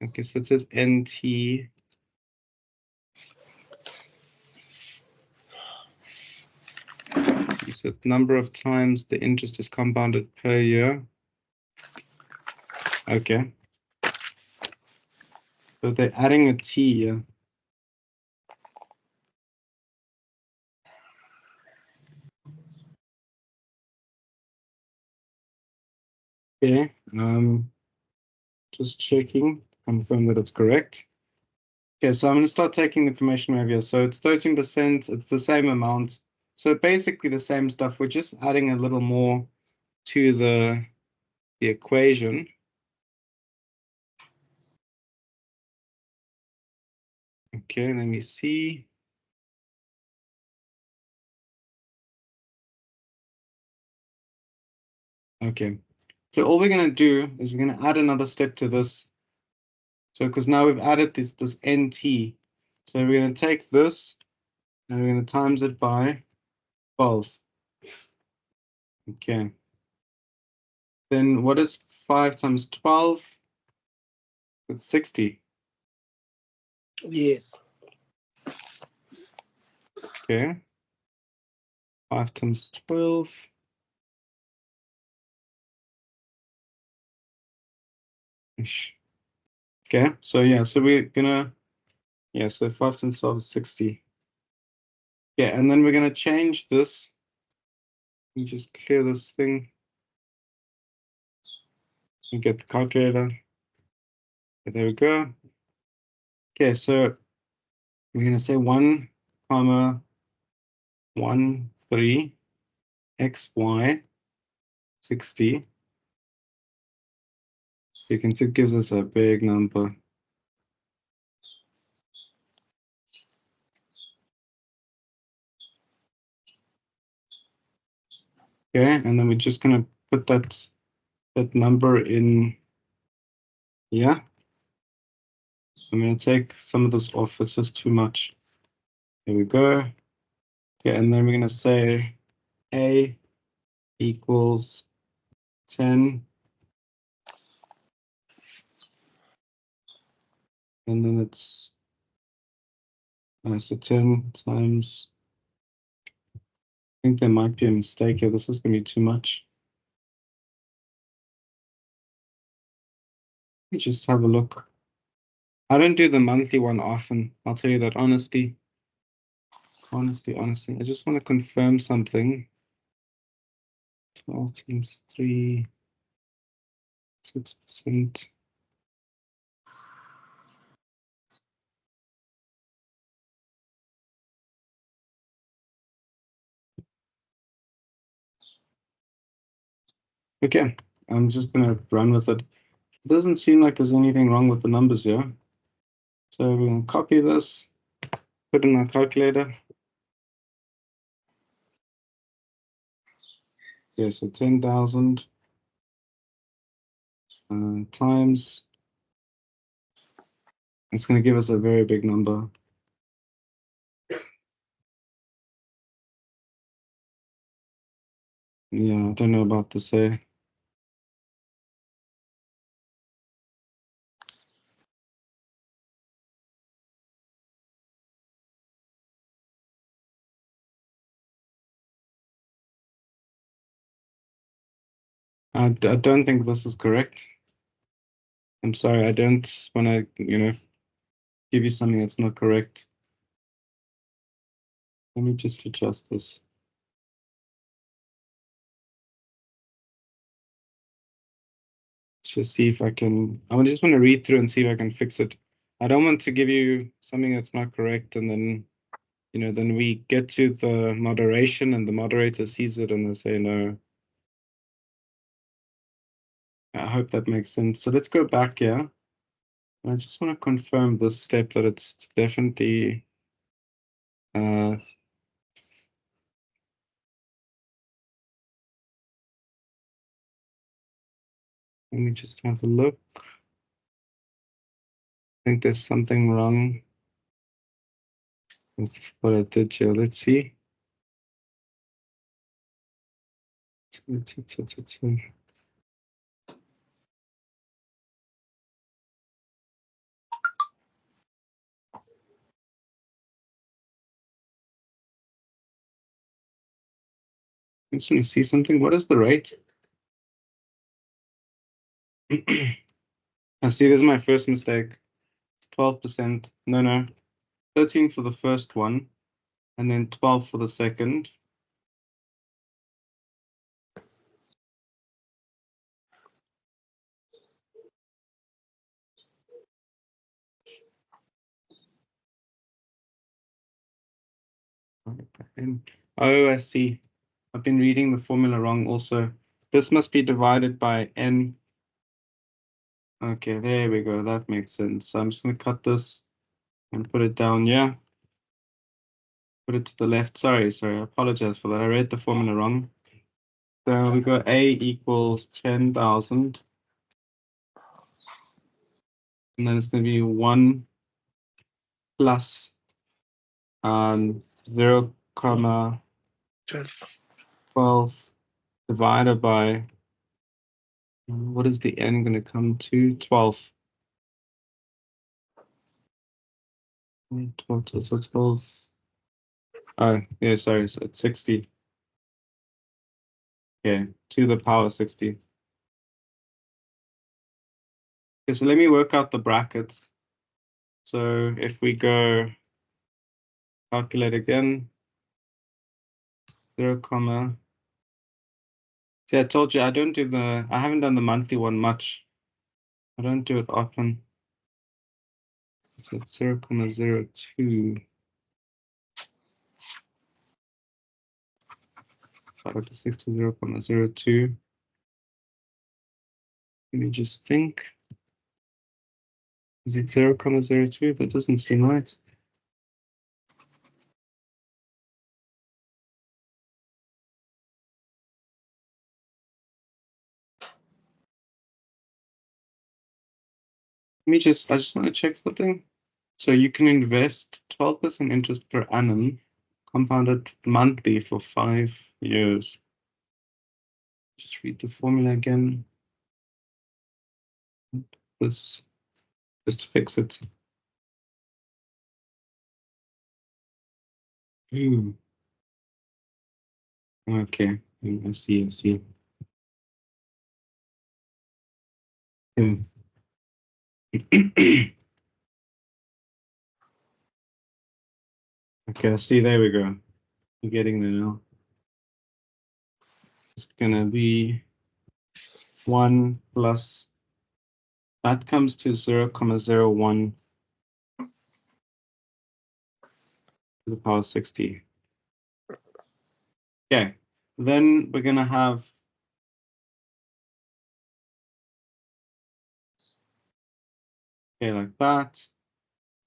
Okay, so it says NT. So number of times the interest is compounded per year. Okay. So they're adding a T here. Okay, just checking, confirm that it's correct. Okay, so I'm going to start taking the information over here. So it's 13%, it's the same amount. So basically the same stuff. We're just adding a little more to the equation. Okay, let me see. Okay, so all we're going to do is we're going to add another step to this. So because now we've added this NT. So we're going to take this and we're going to times it by 12. Okay. Then what is 5 times 12? It's 60. Yes. Okay. 5 times 12. Ish. Okay, so yeah, so we're gonna, yeah, so 5 times 12 is 60. Yeah, and then we're gonna change this. Let me just clear this thing and get the calculator. Okay, there we go. Okay, so we're gonna say 1 comma 1 3 x y 60. You can see it gives us a big number. Okay, and then we're just gonna put that number in. Yeah, I'm gonna take some of this off. It's just too much. There we go. Okay, and then we're gonna say A equals 10, and then it's so 10 times. I think there might be a mistake here. This is gonna be too much. Let me just have a look. I don't do the monthly one often. I'll tell you that honestly. Honestly. I just want to confirm something. 12 times 3, 6%. Okay, I'm just gonna run with it. It doesn't seem like there's anything wrong with the numbers here. So we're gonna copy this, put in our calculator. Yeah, so 10,000 times. It's gonna give us a very big number. Yeah, I don't know about this here. I don't think this is correct. I'm sorry, I don't want to, give you something that's not correct. Let me just adjust this. Just see if I can, I just want to read through and see if I can fix it. I don't want to give you something that's not correct and then, then we get to the moderation and the moderator sees it and they say no. I hope that makes sense. So let's go back here. I just want to confirm this step that it's definitely let me just have a look. I think there's something wrong with what I did here. Let's see. I just want to see something. What is the rate? I see this is my first mistake. 12%. No. 13 for the first one, and then 12 for the second. Oh, I see. I've been reading the formula wrong also. This must be divided by n. Okay, there we go. That makes sense. So I'm just going to cut this and put it down here. Put it to the left. Sorry, I apologize for that. I read the formula wrong. So we got A equals 10,000. And then it's going to be 1 plus 0, 12 divided by, what is the n going to come to? 12. 12, so 12. Oh, yeah, sorry, so it's 60. Okay, to the power 60. Okay, so let me work out the brackets. So if we go calculate again, 0, see, I told you I haven't done the monthly one much. I don't do it often. So it's 0,02. Divided by 60, 0,02. Let me just think. Is it 0,02? That doesn't seem right. I just want to check something. So you can invest 12% interest per annum, compounded monthly for 5 years. Just read the formula again. This, just to fix it. Okay, I see. Hmm. Okay, I see, there we go. You're getting there now. It's gonna be 1 plus, that comes to 0,01 to the power 60. Okay, then we're gonna have, okay, like that.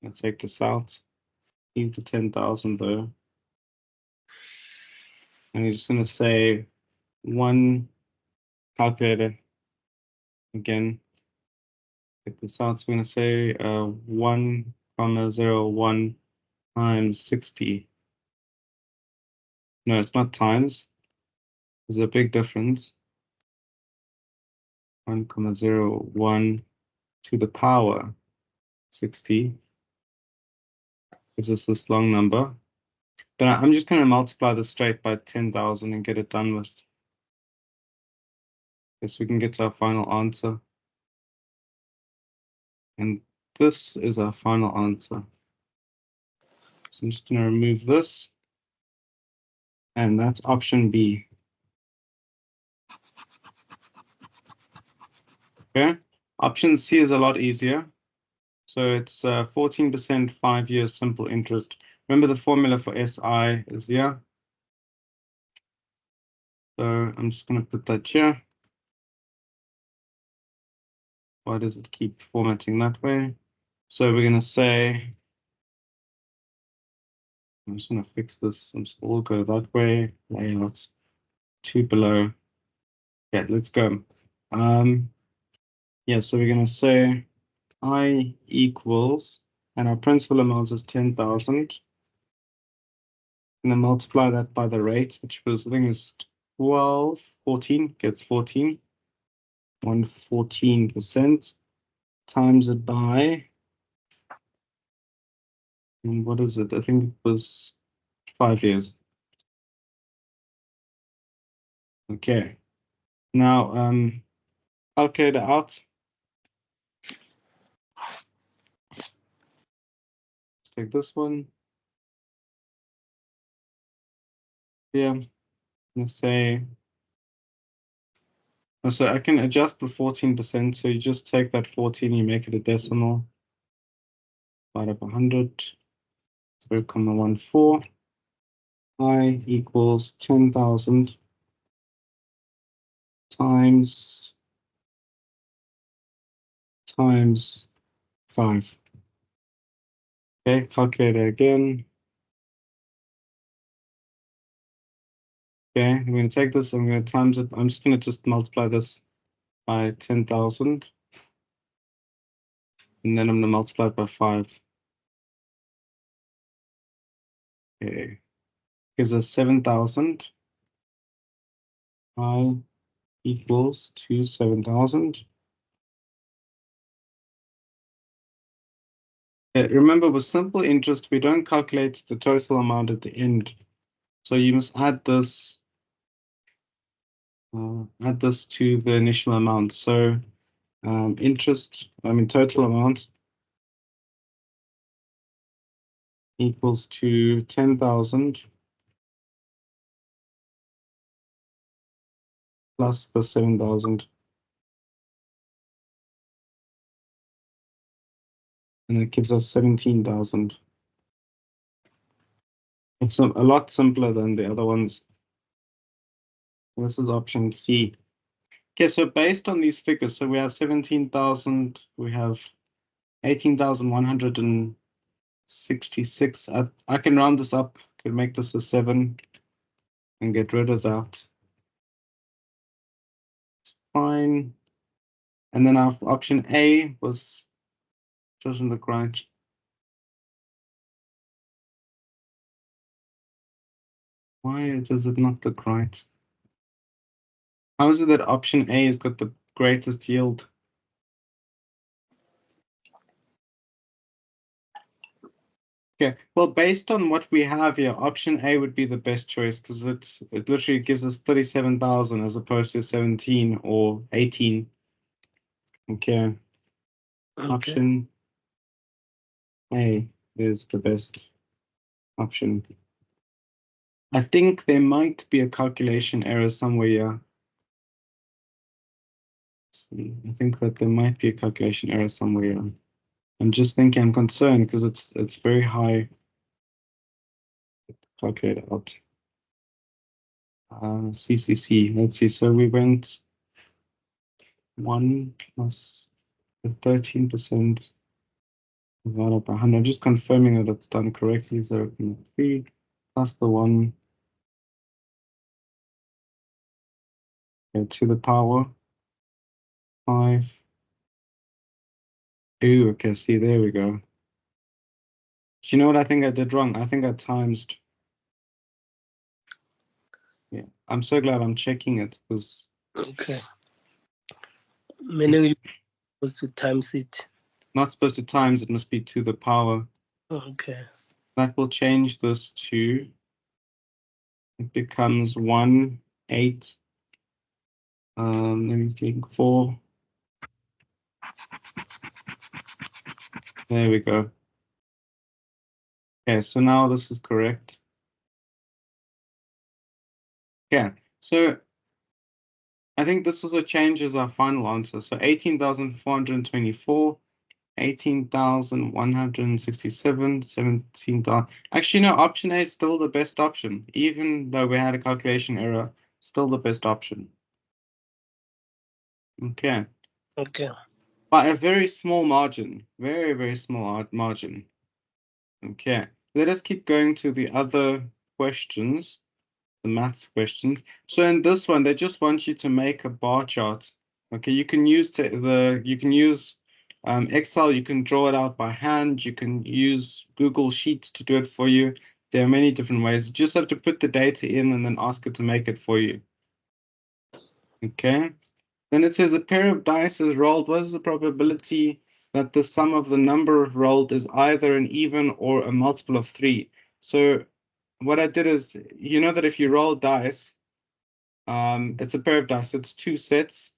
I'll take this out. Leave the 10,000 though. And you're just gonna say 1 calculator again. Take this out. So we're gonna say 1,01 times 60. No, it's not times. There's a big difference. 1,01 to the power 60 gives us this long number. But I'm just going to multiply this straight by 10,000 and get it done with. Guess we can get to our final answer. And this is our final answer. So I'm just going to remove this. And that's option B. Okay. Option C is a lot easier. So it's 14% 5-year simple interest. Remember the formula for SI is here. So I'm just going to put that here. Why does it keep formatting that way? So we're going to say, I'm just going to fix this. We'll go that way. Layout 2 below. Yeah, let's go. Yeah, so we're going to say I equals, and our principal amount is 10,000. And then multiply that by the rate, which was, I think is 12, 14, gets 14. 114%, times it by, and what is it? I think it was 5 years. Okay. Now, calculate it out. Let's take this one. Yeah. Let's say, oh, so I can adjust the 14%. So you just take that 14, you make it a decimal. Divide up 100. 0,14. I equals 10,000 times 5. Okay, calculator again. Okay, I'm going to take this, I'm going to times it. I'm just going to just multiply this by 10,000. And then I'm going to multiply it by 5. Okay, gives us 7,000. I equals to 7,000. Remember, with simple interest, we don't calculate the total amount at the end. So you must add this to the initial amount. So total amount equals to 10,000 plus the 7,000. And it gives us 17,000. It's a lot simpler than the other ones. This is option C. Okay, so based on these figures, so we have 17,000, we have 18,166. I can round this up, can make this a 7 and get rid of that. It's fine. And then our option A doesn't look right. Why does it not look right? How is it that option A has got the greatest yield? Okay, well, based on what we have here, option A would be the best choice because it literally gives us 37,000 as opposed to 17 or 18. Okay. Option A is the best option. I think there might be a calculation error somewhere here. I think that there might be a calculation error somewhere here. I'm just thinking, I'm concerned because it's very high. Calculate out. CCC. Let's see. So we went 1 plus 13% divided by 100. I'm just confirming that it's done correctly. 0.3 plus the 1 to the power 5. Ooh, okay, see, there we go. Do you know what I think I did wrong? I think I times. Yeah, I'm so glad I'm checking it because. Okay. Meaning you supposed to times it. Not supposed to times, it must be to the power. Okay. That will change this to. It becomes 1, 8. Let me think, 4. There we go. Okay, so now this is correct. Okay, so I think this also changes our final answer. So 18,424, 18,167, 17,000. Actually, no, option A is still the best option. Even though we had a calculation error, still the best option. Okay. Okay. By a very small margin. Very, very small margin. Okay. Let us keep going to the other questions. The maths questions. So in this one, they just want you to make a bar chart. Okay, you can use Excel. You can draw it out by hand. You can use Google Sheets to do it for you. There are many different ways. You just have to put the data in and then ask it to make it for you. Okay. Then it says a pair of dice is rolled. What is the probability that the sum of the number rolled is either an even or a multiple of 3? So what I did is, you know that if you roll dice, it's a pair of dice, so it's 2 sets.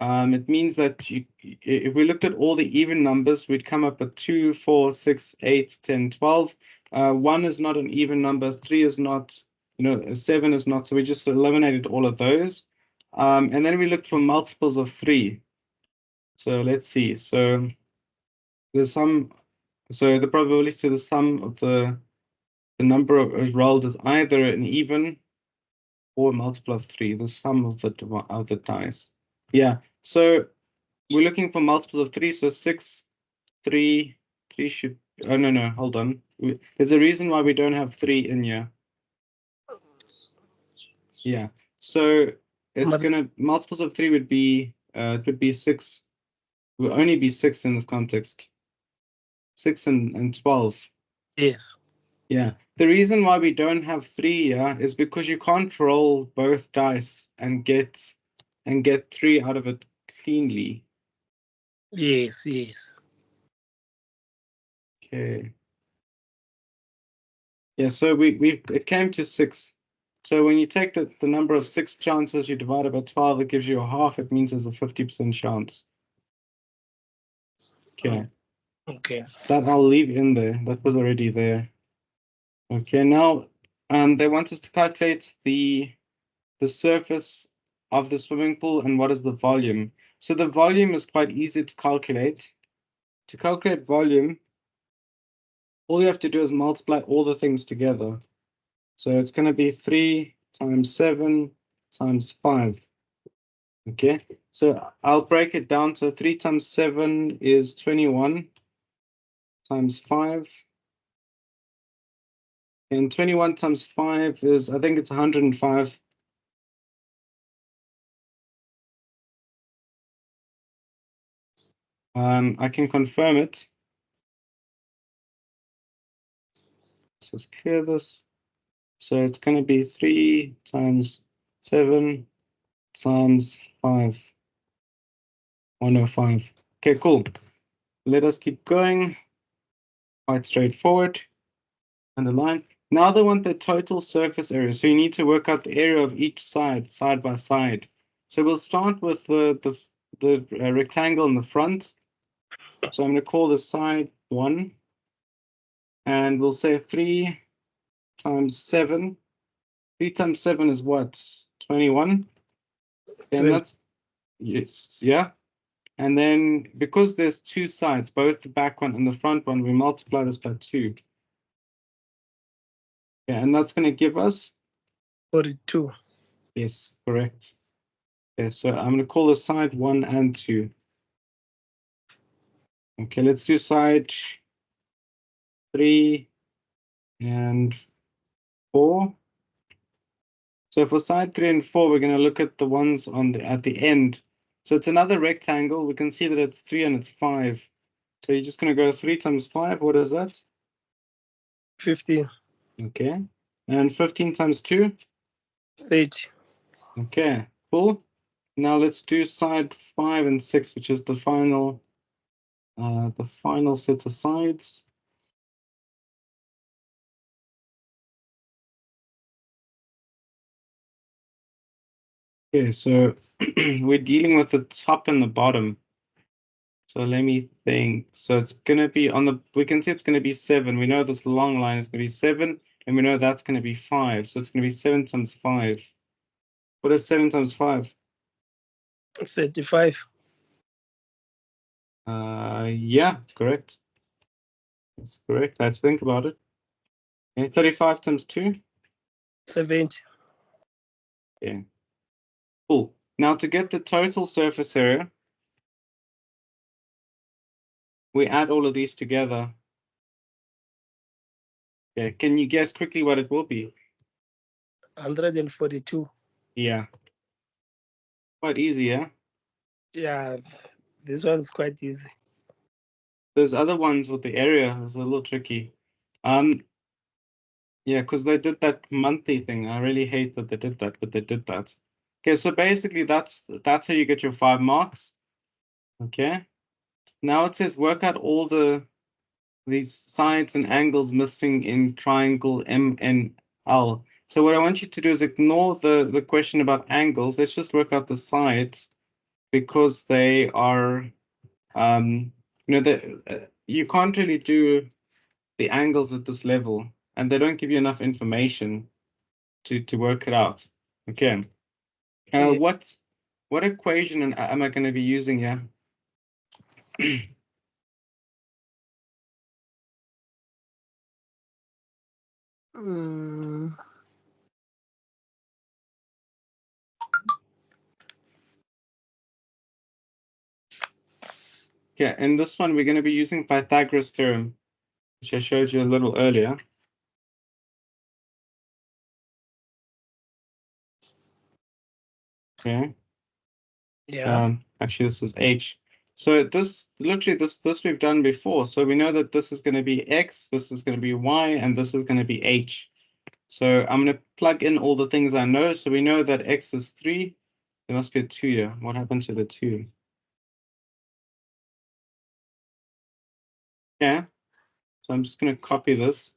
It means that if we looked at all the even numbers, we'd come up with 2, 4, 6, 8, 10, 12. 1 is not an even number, 3 is not, 7 is not, so we just eliminated all of those. And then we looked for multiples of 3. So let's see. So the probability to the sum of the number of rolled is either an even or a multiple of 3, the sum of the dice. Yeah, so we're looking for multiples of 3, so 6, 3 should Oh, no, hold on. There's a reason why we don't have 3 in here. Yeah. So it's But gonna, multiples of 3 would be, it would be 6. It would only be 6 in this context. 6 and 12. yes. Yeah. The reason why we don't have 3 here is because you can't roll both dice and get 3 out of it cleanly. Yes, yes. Okay. Yeah, so it came to 6. So when you take the number of 6 chances, you divide it by 12, it gives you a half. It means there's a 50% chance. Okay. Okay. That I'll leave in there. That was already there. Okay, now they want us to calculate the surface of the swimming pool and what is the volume. So the volume is quite easy to calculate. To calculate volume, all you have to do is multiply all the things together. So it's going to be 3 times 7 times 5. Okay, so I'll break it down. So 3 times 7 is 21 times 5. And 21 times 5 is, I think it's 105. I can confirm it. Let's just clear this. So it's going to be 3 times 7 times 5. 105. Okay, cool. Let us keep going. Quite straightforward. Underline. Now they want the total surface area. So you need to work out the area of each side, side by side. So we'll start with the rectangle in the front. So I'm going to call this side 1. And we'll say 3 times 7. 3 times 7 is what? 21. And that's, yes, yeah. And then because there's 2 sides, both the back one and the front one, we multiply this by 2. Yeah, and that's going to give us, 42. yes, correct. Okay, so I'm going to call this side 1 and 2. Okay, let's do side 3 and 4. So for side 3 and 4, we're going to look at the ones on at the end. So it's another rectangle. We can see that it's 3 and it's 5. So you're just going to go 3 times 5. What is that? 15. Okay. And 15 times 2? 30. Okay, cool. Now let's do side 5 and 6, which is the final set of sides. Okay, so we're dealing with the top and the bottom. So let me think. So it's gonna be on the, we can see it's gonna be 7. We know this long line is gonna be 7, and we know that's gonna be 5. So it's gonna be 7 times 5. What is 7 times 5? 35. Yeah, it's correct. That's correct. I had to think about it. And 35 times 2? 70. Yeah. Cool. Now to get the total surface area, we add all of these together. Okay, can you guess quickly what it will be? 142. Yeah. Quite easy, yeah? Yeah, this one's quite easy. Those other ones with the area is a little tricky. Yeah, because they did that monthly thing. I really hate that they did that, but they did that. Okay, so basically that's how you get your 5 marks. Okay. Now it says work out all these sides and angles missing in triangle MNL. So what I want you to do is ignore the question about angles. Let's just work out the sides because they are you can't really do the angles at this level, and they don't give you enough information to work it out. Okay. Yeah. What equation am I going to be using here? Mm, Yeah, in this one we're going to be using Pythagoras theorem. which I showed you a little earlier. Okay. Yeah. Actually, this is H. So this literally this we've done before. So we know that this is going to be X, this is going to be Y, and this is going to be H. So I'm going to plug in all the things I know. So we know that X is 3. There must be a 2 here. What happened to the 2? Yeah. So I'm just going to copy this.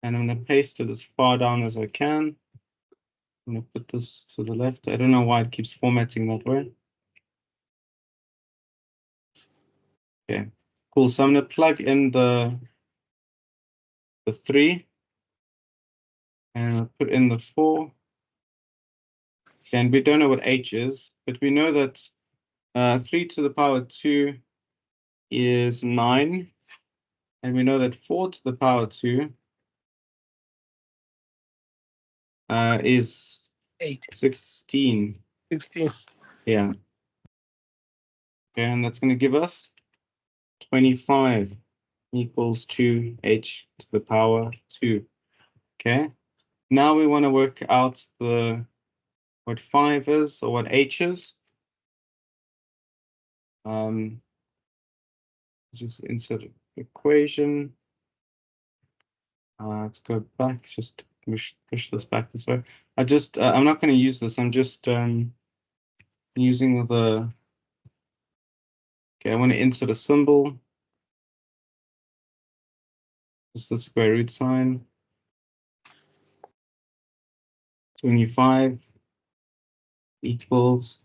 And I'm going to paste it as far down as I can. I'm going to put this to the left. I don't know why it keeps formatting that way. Okay, cool. So I'm going to plug in the 3. And I'll put in the 4. And we don't know what H is, but we know that 3 to the power 2 is 9. And we know that 4 to the power 2 is 8. 16. 16. Yeah. Okay, and that's going to give us 25 equals 2h to the power 2. Okay. Now we want to work out what 5 is or what h is. Just insert equation. Let's go back. Just push this back this way. I'm not going to use this. I'm just using the. Okay, I want to insert a symbol. Just the square root sign. 25 equals,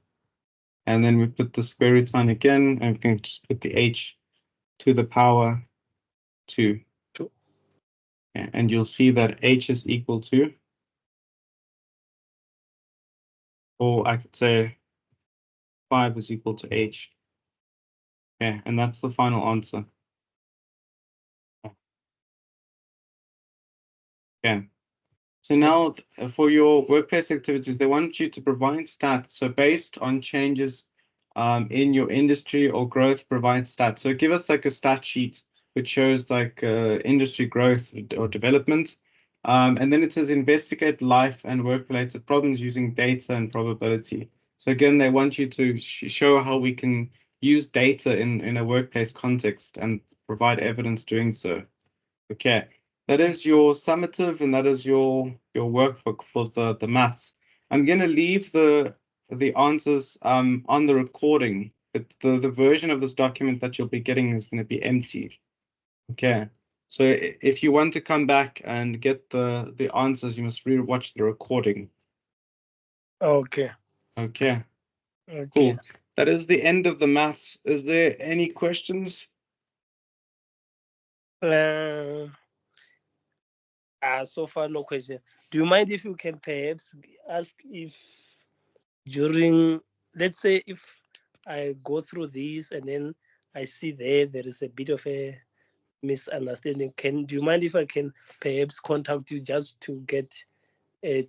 and then we put the square root sign again, and we can just put the h to the power 2. 2. And you'll see that h is equal to, or I could say 5 is equal to h. Okay, and that's the final answer. Okay. So now for your workplace activities, they want you to provide stats. So based on changes in your industry or growth, provide stats. So give us like a stat sheet which shows like industry growth or development. And then it says investigate life and work-related problems using data and probability. So again, they want you to show how we can use data in a workplace context and provide evidence doing so. Okay, that is your summative and that is your workbook for the maths. I'm going to leave the answers on the recording, but the version of this document that you'll be getting is going to be empty. Okay, so if you want to come back and get the answers, you must re-watch the recording. Okay. Okay, Okay. cool. That is the end of the maths. Is there any questions? So far, no question. Do you mind if you can perhaps ask if during, let's say, if I go through this and then I see there is a bit of a misunderstanding, do you mind if I can perhaps contact you just to get a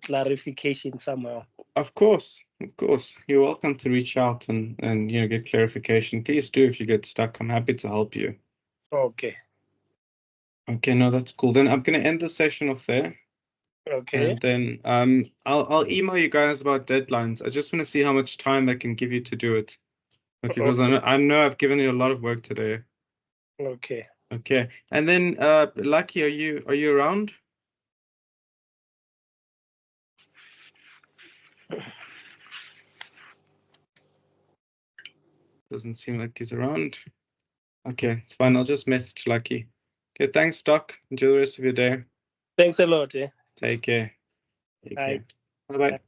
clarification somehow? Of course, of course. You're welcome to reach out and get clarification. Please do if you get stuck. I'm happy to help you. Okay. Okay, no, that's cool. Then I'm gonna end the session off there. Okay. And then I'll email you guys about deadlines. I just want to see how much time I can give you to do it. Okay, because I know I've given you a lot of work today. Okay. Okay. And then Lucky, are you around? Doesn't seem like he's around. Okay, it's fine. I'll just message Lucky. Okay, thanks, Doc. Enjoy the rest of your day. Thanks a lot. Take care. Take Bye. care. Bye-bye.